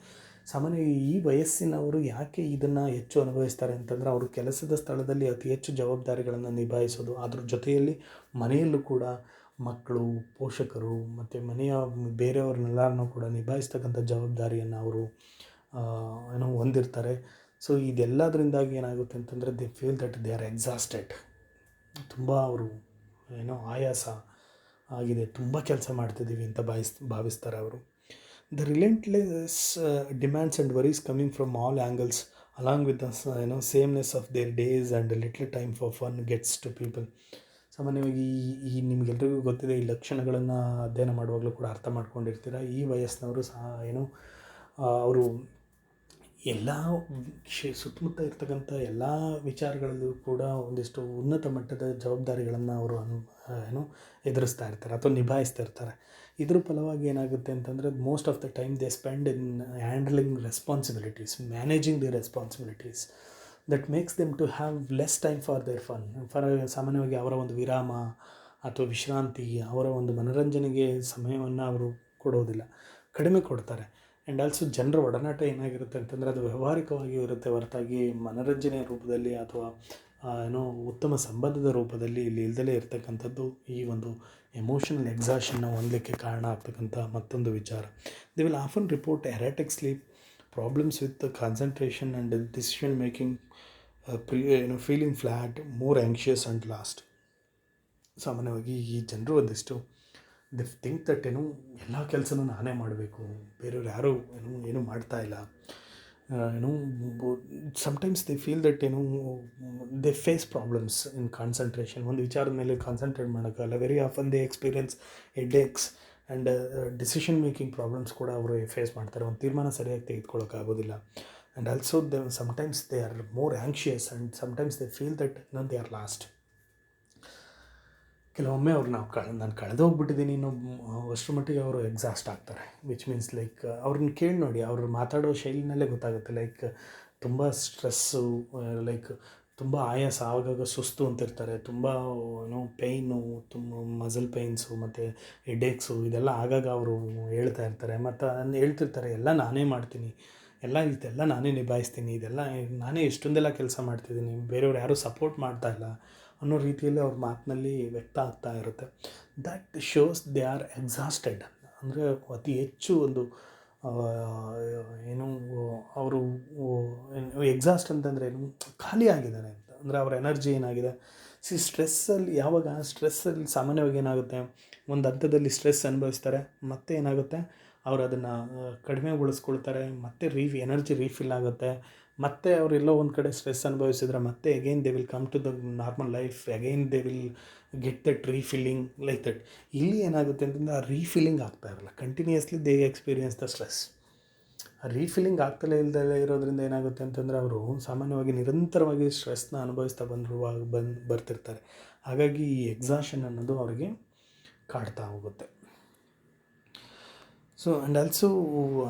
ಸಾಮಾನ್ಯವಾಗಿ ಈ ವಯಸ್ಸಿನವರು ಯಾಕೆ ಇದನ್ನು ಹೆಚ್ಚು ಅನುಭವಿಸ್ತಾರೆ ಅಂತಂದರೆ, ಅವರು ಕೆಲಸದ ಸ್ಥಳದಲ್ಲಿ ಅತಿ ಹೆಚ್ಚು ಜವಾಬ್ದಾರಿಗಳನ್ನು ನಿಭಾಯಿಸೋದು, ಅದ್ರ ಜೊತೆಯಲ್ಲಿ ಮನೆಯಲ್ಲೂ ಕೂಡ ಮಕ್ಕಳು, ಪೋಷಕರು ಮತ್ತು ಮನೆಯ ಬೇರೆಯವ್ರನ್ನೆಲ್ಲರನ್ನೂ ಕೂಡ ನಿಭಾಯಿಸ್ತಕ್ಕಂಥ ಜವಾಬ್ದಾರಿಯನ್ನು ಅವರು ಹೊಂದಿರ್ತಾರೆ. ಸೊ ಇದೆಲ್ಲದರಿಂದಾಗಿ ಏನಾಗುತ್ತೆ ಅಂತಂದರೆ they feel that they R exhausted. ತುಂಬ ಅವರು ಆಯಾಸ ಆಗಿದೆ, ತುಂಬ ಕೆಲಸ ಮಾಡ್ತಿದ್ದೀವಿ ಅಂತ ಭಾವಿಸ್ತಾರೆ ಅವರು. The relentless demands and worries coming from all angles along with the sameness of their days and little time for fun gets to people. ಸಾಮಾನ್ಯವಾಗಿ ನಿಮಗೆಲ್ರಿಗೂ ಗೊತ್ತಿದೆ, ಈ ಲಕ್ಷಣಗಳನ್ನು ಅಧ್ಯಯನ ಮಾಡುವಾಗಲೂ ಕೂಡ ಅರ್ಥ ಮಾಡ್ಕೊಂಡಿರ್ತೀರ. ಈ ವಯಸ್ಸಿನವರು ಸಹ ಅವರು ಎಲ್ಲ ಸುತ್ತಮುತ್ತ ಇರ್ತಕ್ಕಂಥ ಎಲ್ಲ ವಿಚಾರಗಳಲ್ಲೂ ಕೂಡ ಒಂದಿಷ್ಟು ಉನ್ನತ ಮಟ್ಟದ ಜವಾಬ್ದಾರಿಗಳನ್ನು ಅವರು ಎದುರಿಸ್ತಾ ಇರ್ತಾರೆ ಅಥವಾ ನಿಭಾಯಿಸ್ತಾ ಇರ್ತಾರೆ. ಇದ್ರ ಫಲವಾಗಿ ಏನಾಗುತ್ತೆ ಅಂತಂದರೆ, most of the time they spend in handling responsibilities, managing the responsibilities. That makes them to have less time for their fun. ಸಾಮಾನ್ಯವಾಗಿ ಅವರ ಒಂದು ವಿರಾಮ ಅಥವಾ ವಿಶ್ರಾಂತಿ, ಅವರ ಒಂದು ಮನೋರಂಜನೆಗೆ ಸಮಯವನ್ನು ಅವರು ಕೊಡೋದಿಲ್ಲ, ಕಡಿಮೆ ಕೊಡ್ತಾರೆ. ಆ್ಯಂಡ್ ಆಲ್ಸೋ ಜನರ ಒಡನಾಟ ಏನಾಗಿರುತ್ತೆ ಅಂತಂದರೆ, ಅದು ವ್ಯಾವಹಾರಿಕವಾಗಿ ಇರುತ್ತೆ ಹೊರತಾಗಿ ಮನೋರಂಜನೆಯ ರೂಪದಲ್ಲಿ ಅಥವಾ ಉತ್ತಮ ಸಂಬಂಧದ ರೂಪದಲ್ಲಿ ಇಲ್ಲಿ ಇಲ್ದಲೇ ಇರ್ತಕ್ಕಂಥದ್ದು ಈ ಒಂದು ಎಮೋಷನಲ್ ಎಕ್ಸಾಷನ್ನ ಹೊಂದಲಿಕ್ಕೆ ಕಾರಣ ಆಗ್ತಕ್ಕಂಥ ಮತ್ತೊಂದು ವಿಚಾರ. They will often report erratic sleep, problems with concentration and decision making, feeling flat, more anxious and last. ಸಾಮಾನ್ಯವಾಗಿ ಈ ಜನರು ಒಂದಿಷ್ಟು ದಿ ಥಿಂಕ್ ದಟ್ ಎಲ್ಲ ಕೆಲಸನೂ ನಾನೇ ಮಾಡಬೇಕು, ಬೇರೆಯವ್ರು ಯಾರೂ ಏನೂ ಮಾಡ್ತಾಯಿಲ್ಲ. Sometimes they feel that they face problems in concentration. ಒಂದು ವಿಚಾರದ ಮೇಲೆ ಕಾನ್ಸಂಟ್ರೇಟ್ ಮಾಡೋಕ್ಕಲ್ಲ. Very often they experience headaches and decision making problems ಕೂಡ ಅವರು ಫೇಸ್ ಮಾಡ್ತಾರೆ. ಒಂದು ತೀರ್ಮಾನ ಸರಿಯಾಗಿ ತೆಗೆದುಕೊಳ್ಳೋಕ್ಕಾಗೋದಿಲ್ಲ. And also sometimes they are more anxious and sometimes they feel that they are lost. ಕೆಲವೊಮ್ಮೆ ಅವ್ರು ನಾನು ಕಳೆದೋಗ್ಬಿಟ್ಟಿದ್ದೀನಿ ಇನ್ನೂ ಅಷ್ಟರ ಮಟ್ಟಿಗೆ ಅವರು ಎಕ್ಸಾಸ್ಟ್ ಆಗ್ತಾರೆ. ವಿಚ್ ಮೀನ್ಸ್ ಲೈಕ್ ಅವ್ರನ್ನ ಕೇಳಿ ನೋಡಿ, ಅವ್ರು ಮಾತಾಡೋ ಶೈಲಿನಲ್ಲೇ ಗೊತ್ತಾಗುತ್ತೆ. ಲೈಕ್ ತುಂಬ ಸ್ಟ್ರೆಸ್ಸು, ಲೈಕ್ ತುಂಬ ಆಯಾಸ, ಆಗಾಗ ಸುಸ್ತು ಅಂತಿರ್ತಾರೆ, ತುಂಬ ಪೇಯ್ನು, ತುಂಬ ಮಸಲ್ ಪೇಯ್ನ್ಸು ಮತ್ತು ಹೆಡ್ಏಕ್ಸು ಇದೆಲ್ಲ ಆಗಾಗ ಅವರು ಹೇಳ್ತಾ ಇರ್ತಾರೆ. ಮತ್ತು ಹೇಳ್ತಿರ್ತಾರೆ, ಎಲ್ಲ ನಾನೇ ಮಾಡ್ತೀನಿ, ಇದೆಲ್ಲ ನಾನೇ ನಿಭಾಯಿಸ್ತೀನಿ, ಇದೆಲ್ಲ ನಾನೇ ಎಷ್ಟೊಂದೆಲ್ಲ ಕೆಲಸ ಮಾಡ್ತಿದ್ದೀನಿ, ಬೇರೆಯವ್ರು ಯಾರೂ ಸಪೋರ್ಟ್ ಮಾಡ್ತಾಯಿಲ್ಲ ಅನ್ನೋ ರೀತಿಯಲ್ಲಿ ಅವ್ರ ಮಾತಿನಲ್ಲಿ ವ್ಯಕ್ತ ಆಗ್ತಾ ಇರುತ್ತೆ. That shows they are exhausted. ಅಂದರೆ ಅತಿ ಹೆಚ್ಚು ಒಂದು ಅವರು ಎಕ್ಸಾಸ್ಟ್ ಅಂತಂದರೆ ಖಾಲಿ ಆಗಿದ್ದಾರೆ ಅಂತ. ಅಂದರೆ ಅವ್ರ ಎನರ್ಜಿ ಏನಾಗಿದೆ. ಸ್ಟ್ರೆಸ್ಸಲ್ಲಿ ಸಾಮಾನ್ಯವಾಗಿ ಏನಾಗುತ್ತೆ, ಒಂದು ಹಂತದಲ್ಲಿ ಸ್ಟ್ರೆಸ್ ಅನುಭವಿಸ್ತಾರೆ, ಮತ್ತೆ ಏನಾಗುತ್ತೆ ಅವರು ಅದನ್ನು ಕಡಿಮೆಗೊಳಿಸ್ಕೊಳ್ತಾರೆ, ಮತ್ತೆ ಎನರ್ಜಿ ರೀಫಿಲ್ ಆಗುತ್ತೆ. ಮತ್ತೆ ಅವರೆಲ್ಲೋ ಒಂದು ಕಡೆ ಸ್ಟ್ರೆಸ್ ಅನುಭವಿಸಿದ್ರೆ ಮತ್ತೆ again they will come to the normal life, again they will get that refilling like that. ಇಲ್ಲಿ ಏನಾಗುತ್ತೆ ಅಂತಂದರೆ ಆ ರೀಫಿಲ್ಲಿಂಗ್ ಆಗ್ತಾ ಇರಲ್ಲ, continuously they experience the stress. ಆ ರೀಫಿಲ್ಲಿಂಗ್ ಆಗ್ತಲೇ ಇಲ್ಲದೆ ಇರೋದ್ರಿಂದ ಏನಾಗುತ್ತೆ ಅಂತಂದರೆ, ಅವರು ಸಾಮಾನ್ಯವಾಗಿ ನಿರಂತರವಾಗಿ ಸ್ಟ್ರೆಸ್ನ ಅನುಭವಿಸ್ತಾ ಬರ್ತಿರ್ತಾರೆ. ಹಾಗಾಗಿ ಈ ಎಕ್ಸಾಷನ್ ಅನ್ನೋದು ಅವರಿಗೆ ಕಾಡ್ತಾ ಹೋಗುತ್ತೆ. ಸೊ ಆ್ಯಂಡ್ ಆಲ್ಸೋ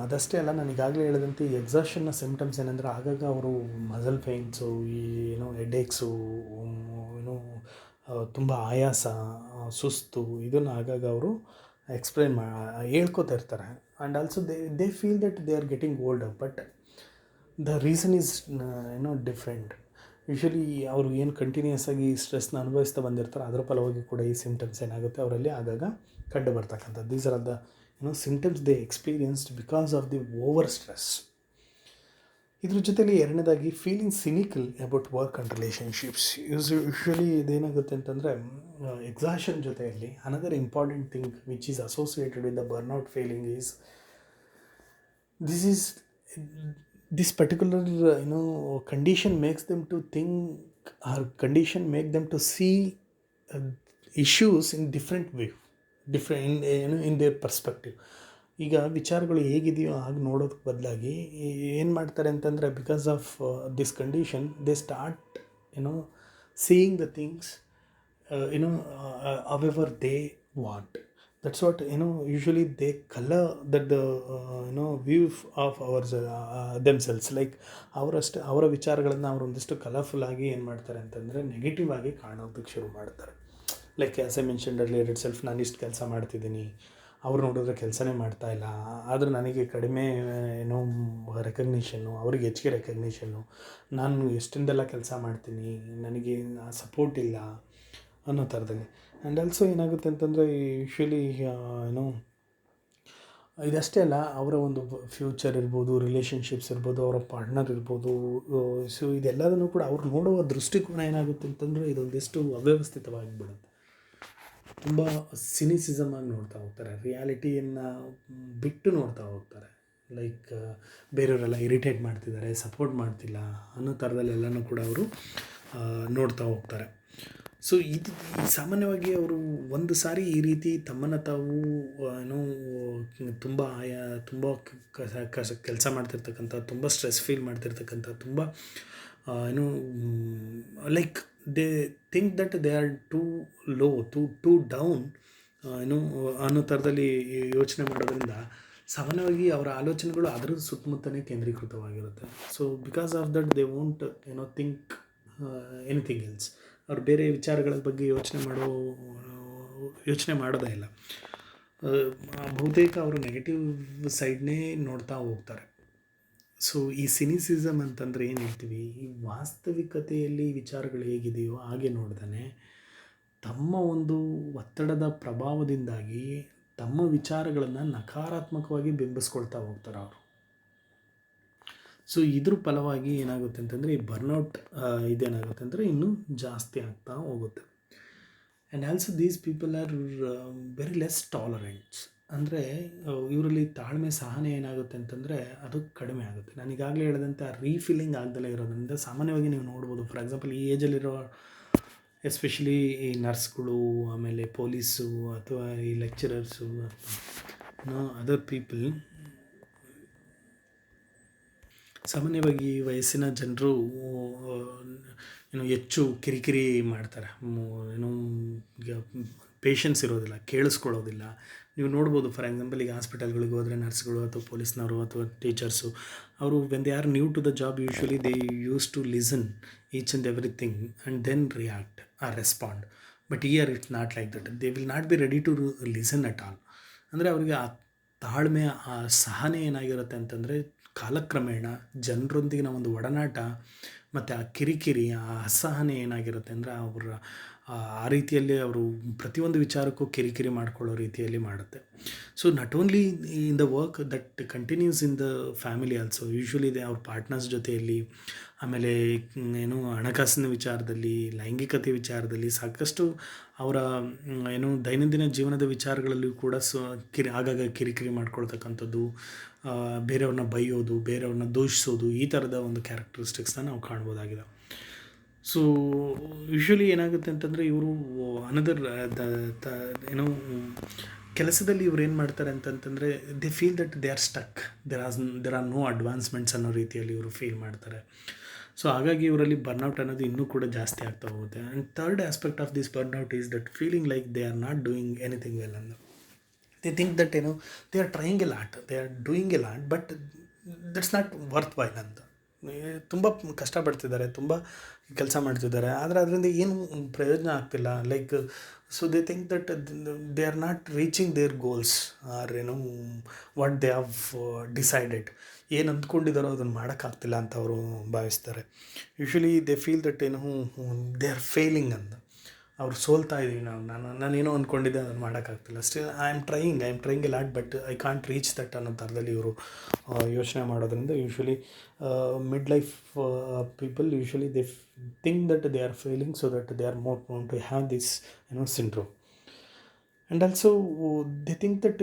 ಅದಷ್ಟೇ ಅಲ್ಲ, ನಾನು ಈಗಾಗಲೇ ಹೇಳಿದಂತೆ ಈ ಎಕ್ಸಾಷನ್ನ ಸಿಮ್ಟಮ್ಸ್ ಏನಂದರೆ, ಆಗಾಗ ಅವರು ಮಸಲ್ ಪೇಯ್ನ್ಸು, ಹೆಡ್ಏಕ್ಸು, ತುಂಬ ಆಯಾಸ, ಸುಸ್ತು, ಇದನ್ನು ಆಗಾಗ ಅವರು ಹೇಳ್ಕೊತಾ ಇರ್ತಾರೆ. And also they feel that they are getting older, but the reason is different. Usually ಅವರು ಏನು ಕಂಟಿನ್ಯೂಸ್ ಆಗಿ ಸ್ಟ್ರೆಸ್ನ ಅನುಭವಿಸ್ತಾ ಬಂದಿರ್ತಾರೆ, ಅದರ ಫಲವಾಗಿ ಕೂಡ ಈ ಸಿಮ್ಟಮ್ಸ್ ಏನಾಗುತ್ತೆ ಅವರಲ್ಲಿ ಆಗಾಗ ಕಂಡು ಬರ್ತಕ್ಕಂಥದ್ದು. These are the symptoms they experienced because of the over stress. ಇದ್ರ ಜೊತೆಲಿ ಎರಡನೇದಾಗಿ feeling cynical about work and relationships. Usually ಇದೇನಾಗುತ್ತೆ ಅಂತಂದರೆ, ಎಕ್ಸಾಷನ್ ಜೊತೆಯಲ್ಲಿ another important thing which is associated with the burnout feeling is this particular condition makes them to think, or condition make them to see issues in different way, different in their perspective. ಈಗ ವಿಚಾರಗಳು ಹೇಗಿದೆಯೋ ಹಾಗೆ ನೋಡೋದಕ್ಕೆ ಬದಲಾಗಿ ಏನು ಮಾಡ್ತಾರೆ ಅಂತಂದರೆ, because of this condition they start seeing the things however they want. That's what usually they color that the view of ours themselves. Like ಅವರ ವಿಚಾರಗಳನ್ನು ಅವರು ಒಂದಿಷ್ಟು ಕಲರ್ಫುಲ್ ಆಗಿ ಏನು ಮಾಡ್ತಾರೆ ಅಂತಂದರೆ, ನೆಗೆಟಿವ್ ಆಗಿ ಕಾಣೋದಕ್ಕೆ ಶುರು ಮಾಡ್ತಾರೆ. Like as I mentioned earlier it self, ನಾನು ಇಷ್ಟು ಕೆಲಸ ಮಾಡ್ತಿದ್ದೀನಿ, ಅವ್ರು ನೋಡಿದ್ರೆ ಕೆಲಸನೇ ಮಾಡ್ತಾಯಿಲ್ಲ, ಆದರೆ ನನಗೆ ಕಡಿಮೆ ರೆಕಗ್ನಿಷನ್ನು, ಅವ್ರಿಗೆ ಹೆಚ್ಚಿಗೆ ರೆಕಗ್ನಿಷನ್ನು, ನಾನು ಎಷ್ಟೊಂದೆಲ್ಲ ಕೆಲಸ ಮಾಡ್ತೀನಿ, ನನಗೆ ಸಪೋರ್ಟ್ ಇಲ್ಲ ಅನ್ನೋ ಥರದಲ್ಲಿ. ಆ್ಯಂಡ್ ಆಲ್ಸೋ ಏನಾಗುತ್ತೆ ಅಂತಂದರೆ, ಯೂಶ್ವಲಿ ಇದಷ್ಟೇ ಅಲ್ಲ, ಅವರ ಒಂದು ಫ್ಯೂಚರ್ ಇರ್ಬೋದು, ರಿಲೇಷನ್ಶಿಪ್ಸ್ ಇರ್ಬೋದು, ಅವರ ಪಾರ್ಟ್ನರ್ ಇರ್ಬೋದು, ಸೊ ಇದೆಲ್ಲದನ್ನು ಕೂಡ ಅವ್ರು ನೋಡುವ ದೃಷ್ಟಿಕೋನ ಏನಾಗುತ್ತೆ ಅಂತಂದರೆ, ಇದೊಂದಿಷ್ಟು ಅವ್ಯವಸ್ಥಿತವಾಗಿಬಿಡುತ್ತೆ. ತುಂಬ ಸಿನಿಸಿಸಮ್ ಆಗಿ ನೋಡ್ತಾ ಹೋಗ್ತಾರೆ, ರಿಯಾಲಿಟಿಯನ್ನು ಬಿಟ್ಟು ನೋಡ್ತಾ ಹೋಗ್ತಾರೆ. ಲೈಕ್ ಬೇರೆಯವರೆಲ್ಲ ಇರಿಟೇಟ್ ಮಾಡ್ತಿದ್ದಾರೆ, ಸಪೋರ್ಟ್ ಮಾಡ್ತಿಲ್ಲ ಅನ್ನೋ ಥರದಲ್ಲೆಲ್ಲನೂ ಕೂಡ ಅವರು ನೋಡ್ತಾ ಹೋಗ್ತಾರೆ. ಸೊ ಇದು ಸಾಮಾನ್ಯವಾಗಿ ಅವರು ಒಂದು ಸಾರಿ ಈ ರೀತಿ ತಮ್ಮನ್ನು ತಾವು ಏನೋ ತುಂಬ ತುಂಬ ಕೆಲಸ ಮಾಡ್ತಿರ್ತಕ್ಕಂಥ, ತುಂಬ ಸ್ಟ್ರೆಸ್ ಫೀಲ್ ಮಾಡ್ತಿರ್ತಕ್ಕಂಥ, ತುಂಬ ಏನು like they think that they are too low, too down ಏನು ಅನ್ನೋ ಥರದಲ್ಲಿ ಯೋಚನೆ ಮಾಡೋದ್ರಿಂದ ಸಾಮಾನ್ಯವಾಗಿ ಅವರ ಆಲೋಚನೆಗಳು ಅದರ ಸುತ್ತಮುತ್ತಲೇ ಕೇಂದ್ರೀಕೃತವಾಗಿರುತ್ತೆ. So because of that they won't think anything else. ಅವ್ರು ಬೇರೆ ವಿಚಾರಗಳ ಬಗ್ಗೆ ಯೋಚನೆ ಮಾಡೋದೇ ಇಲ್ಲ. ಬಹುತೇಕ ಅವರು ನೆಗೆಟಿವ್ ಸೈಡ್ನೇ ನೋಡ್ತಾ ಹೋಗ್ತಾರೆ. ಸೊ ಈ ಸಿನಿಸಿಸಮ್ ಅಂತಂದರೆ ಏನು ಹೇಳ್ತೀವಿ, ಈ ವಾಸ್ತವಿಕತೆಯಲ್ಲಿ ವಿಚಾರಗಳು ಹೇಗಿದೆಯೋ ಹಾಗೆ ನೋಡ್ದಾನೆ ತಮ್ಮ ಒಂದು ಒತ್ತಡದ ಪ್ರಭಾವದಿಂದಾಗಿ ತಮ್ಮ ವಿಚಾರಗಳನ್ನು ನಕಾರಾತ್ಮಕವಾಗಿ ಬಿಂಬಿಸ್ಕೊಳ್ತಾ ಹೋಗ್ತಾರೆ ಅವರು. ಸೊ ಇದ್ರ ಫಲವಾಗಿ ಏನಾಗುತ್ತೆ ಅಂತಂದರೆ ಈ ಬರ್ನೌಟ್ ಇದೇನಾಗುತ್ತೆ ಅಂದರೆ ಇನ್ನೂ ಜಾಸ್ತಿ ಆಗ್ತಾ ಹೋಗುತ್ತೆ. And also these people are very less tolerants. ಅಂದರೆ ಇವರಲ್ಲಿ ತಾಳ್ಮೆ, ಸಹನೆ ಏನಾಗುತ್ತೆ ಅಂತಂದರೆ ಅದು ಕಡಿಮೆ ಆಗುತ್ತೆ. ನಾನು ಈಗಾಗಲೇ ಹೇಳಿದಂತೆ ರೀಫಿಲ್ಲಿಂಗ್ ಆಗ್ದಲೇ ಇರೋದ್ರಿಂದ ಸಾಮಾನ್ಯವಾಗಿ ನೀವು ನೋಡ್ಬೋದು. ಫಾರ್ ಎಕ್ಸಾಂಪಲ್ ಈ ಏಜಲ್ಲಿರೋ ಎಸ್ಪೆಷಲಿ ಈ ನರ್ಸ್ಗಳು, ಆಮೇಲೆ ಪೊಲೀಸು ಅಥವಾ ಈ ಲೆಕ್ಚರರ್ಸು ಅಥವಾ ಅದರ್ ಪೀಪಲ್, ಸಾಮಾನ್ಯವಾಗಿ ವಯಸ್ಸಿನ ಜನರು ಹೆಚ್ಚು ಕಿರಿಕಿರಿ ಮಾಡ್ತಾರೆ. ಈಗ ಪೇಷನ್ಸ್ ಇರೋದಿಲ್ಲ, ಕೇಳಿಸ್ಕೊಳ್ಳೋದಿಲ್ಲ. ನೀವು ನೋಡ್ಬೋದು. ಫಾರ್ ಎಕ್ಸಾಂಪಲ್ ಈಗ ಹಾಸ್ಪಿಟಲ್ಗಳಿಗೆ ಹೋದರೆ ನರ್ಸ್ಗಳು ಅಥವಾ ಪೊಲೀಸ್ನವರು ಅಥವಾ ಟೀಚರ್ಸು, ಅವರು when they are new to the job usually they use to listen each and everything and then react or respond. But here it's not like that. They will not be ready to listen at all. ಅಂದರೆ ಅವರಿಗೆ ಆ ತಾಳ್ಮೆ, ಆ ಸಹನೆ ಏನಾಗಿರುತ್ತೆ ಅಂತಂದರೆ ಕಾಲಕ್ರಮೇಣ ಜನರೊಂದಿಗಿನ ಒಂದು ಒಡನಾಟ ಮತ್ತು ಆ ಕಿರಿಕಿರಿ, ಆ ಅಸಹನೆ ಏನಾಗಿರುತ್ತೆ ಅಂದರೆ ಅವರ ಆ ರೀತಿಯಲ್ಲಿ ಅವರು ಪ್ರತಿಯೊಂದು ವಿಚಾರಕ್ಕೂ ಕಿರಿಕಿರಿ ಮಾಡಿಕೊಳ್ಳೋ ರೀತಿಯಲ್ಲಿ ಮಾಡುತ್ತೆ. So not only in the work that continues in the family also. Usually ಅವ್ರ ಪಾರ್ಟ್ನರ್ಸ್ ಜೊತೆಯಲ್ಲಿ, ಆಮೇಲೆ ಹಣಕಾಸಿನ ವಿಚಾರದಲ್ಲಿ, ಲೈಂಗಿಕತೆ ವಿಚಾರದಲ್ಲಿ ಸಾಕಷ್ಟು ಅವರ ದೈನಂದಿನ ಜೀವನದ ವಿಚಾರಗಳಲ್ಲೂ ಕೂಡ ಆಗಾಗ ಕಿರಿಕಿರಿ ಮಾಡ್ಕೊಳ್ತಕ್ಕಂಥದ್ದು, ಬೇರೆಯವ್ರನ್ನ ಬೈಯೋದು, ಬೇರೆಯವ್ರನ್ನ ದೂಷಿಸೋದು, ಈ ಥರದ ಒಂದು ಕ್ಯಾರೆಕ್ಟರಿಸ್ಟಿಕ್ಸ್ನ ನಾವು ಕಾಣ್ಬೋದಾಗಿದೆ. ಸೊ ಯೂಶ್ವಲಿ ಏನಾಗುತ್ತೆ ಅಂತಂದರೆ ಇವರು ಅನದರ್ ಕೆಲಸದಲ್ಲಿ ಇವ್ರು ಏನು ಮಾಡ್ತಾರೆ ಅಂತಂತಂದರೆ they feel that they are stuck, there are no advancements ಅನ್ನೋ ರೀತಿಯಲ್ಲಿ ಇವರು ಫೀಲ್ ಮಾಡ್ತಾರೆ. ಸೊ ಹಾಗಾಗಿ ಇವರಲ್ಲಿ ಬರ್ನೌಟ್ ಅನ್ನೋದು ಇನ್ನೂ ಕೂಡ ಜಾಸ್ತಿ ಆಗ್ತಾ ಹೋಗುತ್ತೆ. And third aspect of this burnout is that feeling like they are not doing anything well ಅಂತ. They think that they are trying a lot, they are doing a lot, but that's not worthwhile ಅಂತ. ತುಂಬ ಕಷ್ಟಪಡ್ತಿದ್ದಾರೆ, ತುಂಬ ಕೆಲಸ ಮಾಡ್ತಿದ್ದಾರೆ, ಆದರೆ ಅದರಿಂದ ಏನು ಪ್ರಯೋಜನ ಆಗ್ತಿಲ್ಲ. Like so they think that they are not reaching their goals or what they have decided. ಏನು ಅಂದ್ಕೊಂಡಿದ್ದಾರೋ ಅದನ್ನು ಮಾಡೋಕ್ಕಾಗ್ತಿಲ್ಲ ಅಂತ ಅವರು ಭಾವಿಸ್ತಾರೆ. Usually they feel that they are failing ಅಂತ. ಅವ್ರು ಸೋಲ್ತಾ ಇದ್ದೀವಿ, ನಾನೇನೋ ಅಂದ್ಕೊಂಡಿದ್ದೆ ಅದನ್ನು ಮಾಡೋಕ್ಕಾಗ್ತಿಲ್ಲ. Still I am trying a lot but I can't reach that ಅನ್ನೋ ಥರದಲ್ಲಿ ಇವರು ಯೋಚನೆ ಮಾಡೋದ್ರಿಂದ usually mid life people usually they think that they are failing, so that they are more prone to have this syndrome. And also they think that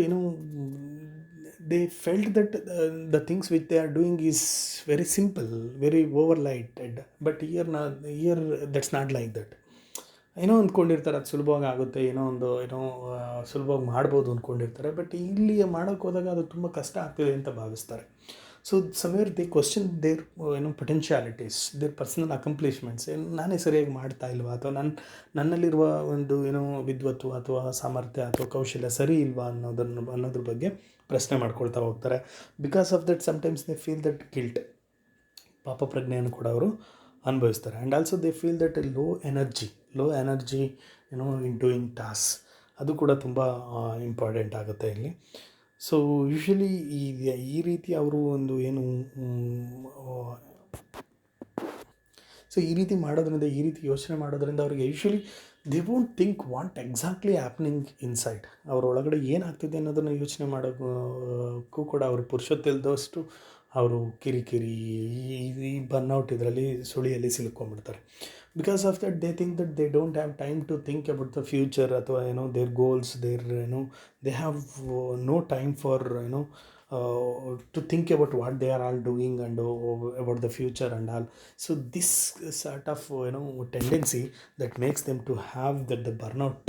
they felt that the things which they are doing is very simple, very overlighted, but here that's not like that. ಅಂದ್ಕೊಂಡಿರ್ತಾರೆ ಅದು ಸುಲಭವಾಗಿ ಆಗುತ್ತೆ, ಸುಲಭವಾಗಿ ಮಾಡ್ಬೋದು ಅಂದ್ಕೊಂಡಿರ್ತಾರೆ. But ಇಲ್ಲಿ ಮಾಡೋಕ್ಕೆ ಹೋದಾಗ ಅದು ತುಂಬ ಕಷ್ಟ ಆಗ್ತಿದೆ ಅಂತ ಭಾವಿಸ್ತಾರೆ. So somewhere they question their potentialities, their personal accomplishments. ನಾನೇ ಸರಿಯಾಗಿ ಮಾಡ್ತಾ ಇಲ್ವಾ, ಅಥವಾ ನನ್ನಲ್ಲಿರುವ ಒಂದು ವಿದ್ವತ್ತು ಅಥವಾ ಸಾಮರ್ಥ್ಯ ಅಥವಾ ಕೌಶಲ್ಯ ಸರಿ ಇಲ್ವಾ ಅನ್ನೋದ್ರ ಬಗ್ಗೆ ಪ್ರಶ್ನೆ ಮಾಡ್ಕೊಳ್ತಾ ಹೋಗ್ತಾರೆ. Because of that sometimes they feel that guilt, ಪಾಪ ಪ್ರಜ್ಞೆಯನ್ನು ಕೂಡ ಅವರು ಅನುಭವಿಸ್ತಾರೆ. And also they feel that low energy in doing task. ಅದು ಕೂಡ ತುಂಬ ಇಂಪಾರ್ಟೆಂಟ್ ಆಗುತ್ತೆ ಇಲ್ಲಿ. ಸೊ ಯೂಶ್ವಲಿ ಈ ರೀತಿ ಅವರು ಸೊ ಈ ರೀತಿ ಮಾಡೋದ್ರಿಂದ, ಈ ರೀತಿ ಯೋಚನೆ ಮಾಡೋದ್ರಿಂದ ಅವರಿಗೆ usually they won't think what exactly happening inside. ಅವ್ರ ಒಳಗಡೆ ಏನಾಗ್ತಿದೆ ಅನ್ನೋದನ್ನು ಯೋಚನೆ ಮಾಡೋಕ್ಕೂ ಕೂಡ ಅವರು ಪುರುಷೊತ್ತಿಲ್ದಷ್ಟು ಅವರು ಕಿರಿಕಿರಿ, ಈ ಬರ್ನೌಟ್ ಇದರಲ್ಲಿ ಸುಳಿಯಲ್ಲಿ ಸಿಲುಕೊಂಡ್ಬಿಡ್ತಾರೆ. Because of that they think that they don't have time to think about the future ಅಥವಾ their goals, they have no time for to think about what they are all doing and about the future and all. So this sort of tendency that makes them to have that the burnout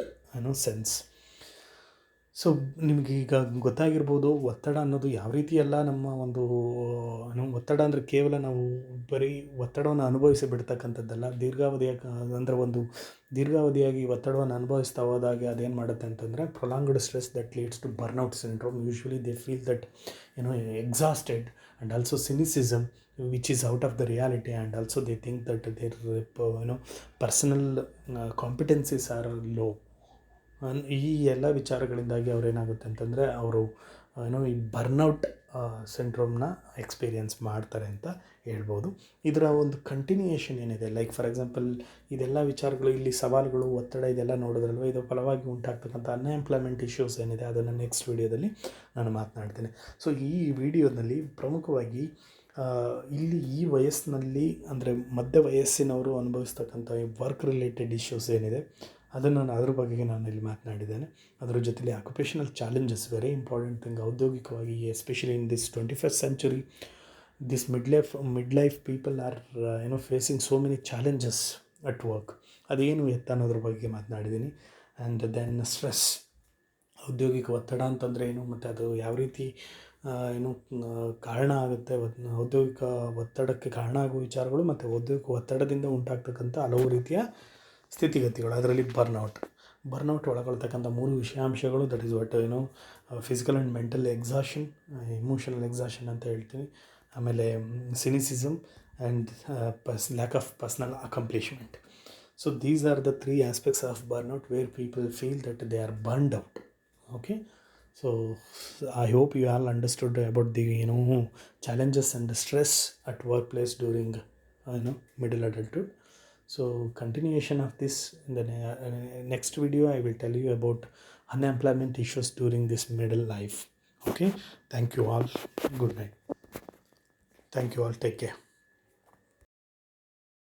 sense. So ನಿಮಗೆ ಈಗ ಗೊತ್ತಾಗಿರ್ಬೋದು, ಒತ್ತಡ ಅನ್ನೋದು ಯಾವ ರೀತಿ ಎಲ್ಲ ನಮ್ಮ ಒಂದು ಒತ್ತಡ ಅಂದರೆ ಕೇವಲ ನಾವು ಬರೀ ಒತ್ತಡವನ್ನು ಅನುಭವಿಸಿ ಬಿಡ್ತಕ್ಕಂಥದ್ದಲ್ಲ. ಅಂದರೆ ಒಂದು ದೀರ್ಘಾವಧಿಯಾಗಿ ಒತ್ತಡವನ್ನು ಅನುಭವಿಸ್ತಾ ಹೋದಾಗ ಅದೇನು ಮಾಡುತ್ತೆ ಅಂತಂದರೆ prolonged stress that leads to burnout syndrome. Usually they feel that exhausted and also cynicism which is out of the reality, and also they think that their personal competencies are low. ಈ ಎಲ್ಲ ವಿಚಾರಗಳಿಂದಾಗಿ ಅವ್ರೇನಾಗುತ್ತೆ ಅಂತಂದರೆ ಅವರು ಈ burnout ಸಿಂಡ್ರೋಮ್ನ experience ಮಾಡ್ತಾರೆ ಅಂತ ಹೇಳ್ಬೋದು. ಇದರ ಒಂದು ಕಂಟಿನ್ಯೂಯೇಷನ್ ಏನಿದೆ, ಲೈಕ್ ಫಾರ್ ಎಕ್ಸಾಂಪಲ್ ಇದೆಲ್ಲ ವಿಚಾರಗಳು, ಇಲ್ಲಿ ಸವಾಲುಗಳು, ಒತ್ತಡ ಇದೆಲ್ಲ ನೋಡಿದ್ರಲ್ವ, ಇದು ಫಲವಾಗಿ ಉಂಟಾಗ್ತಕ್ಕಂಥ ಅನ್ಎಂಪ್ಲಾಯ್ಮೆಂಟ್ ಇಶ್ಯೂಸ್ ಏನಿದೆ ಅದನ್ನು ನೆಕ್ಸ್ಟ್ ವೀಡಿಯೋದಲ್ಲಿ ನಾನು ಮಾತನಾಡ್ತೇನೆ. ಸೊ ಈ ವಿಡಿಯೋದಲ್ಲಿ ಪ್ರಮುಖವಾಗಿ ಇಲ್ಲಿ ಈ ವಯಸ್ಸಿನಲ್ಲಿ ಅಂದರೆ ಮಧ್ಯ ವಯಸ್ಸಿನವರು ಅನುಭವಿಸ್ತಕ್ಕಂಥ ಈ ವರ್ಕ್ ರಿಲೇಟೆಡ್ ಇಶ್ಯೂಸ್ ಏನಿದೆ ಅದನ್ನು ಅದ್ರ ಬಗ್ಗೆ ನಾನು ಇಲ್ಲಿ ಮಾತನಾಡಿದ್ದೇನೆ. ಅದರ ಜೊತೆಲಿ occupational challenges, very important thing. ಔದ್ಯೋಗಿಕವಾಗಿ especially in this 21st century, this mid life people are facing so many challenges at work. ಅದೇನು ಎತ್ತ ಅನ್ನೋದ್ರ ಬಗ್ಗೆ ಮಾತನಾಡಿದ್ದೀನಿ. ಆ್ಯಂಡ್ ದೆನ್ ಸ್ಟ್ರೆಸ್, ಔದ್ಯೋಗಿಕ ಒತ್ತಡ ಅಂತಂದರೆ ಏನು, ಮತ್ತು ಅದು ಯಾವ ರೀತಿ ಕಾರಣ ಆಗುತ್ತೆ, ಔದ್ಯೋಗಿಕ ಒತ್ತಡಕ್ಕೆ ಕಾರಣ ಆಗುವ ವಿಚಾರಗಳು, ಮತ್ತು ಔದ್ಯೋಗಿಕ ಒತ್ತಡದಿಂದ ಉಂಟಾಗ್ತಕ್ಕಂಥ ಹಲವು ರೀತಿಯ ಸ್ಥಿತಿಗತಿಗಳು. ಅದರಲ್ಲಿ ಬರ್ನೌಟ್ ಒಳಗೊಳ್ತಕ್ಕಂಥ 3 ವಿಷಯಾಂಶಗಳು, that is what physical and mental exhaustion, emotional exhaustion ಅಂತ ಹೇಳ್ತೀನಿ. ಆಮೇಲೆ cynicism and lack of personal accomplishment. So these are the 3 aspects of burnout where people feel that they are burned out. Okay, so I hope you all understood about the challenges and the stress at workplace during middle adulthood. So continuation of this in the next video, I will tell you about unemployment issues during this middle life. Okay, thank you all. Good night. Thank you all. Take care.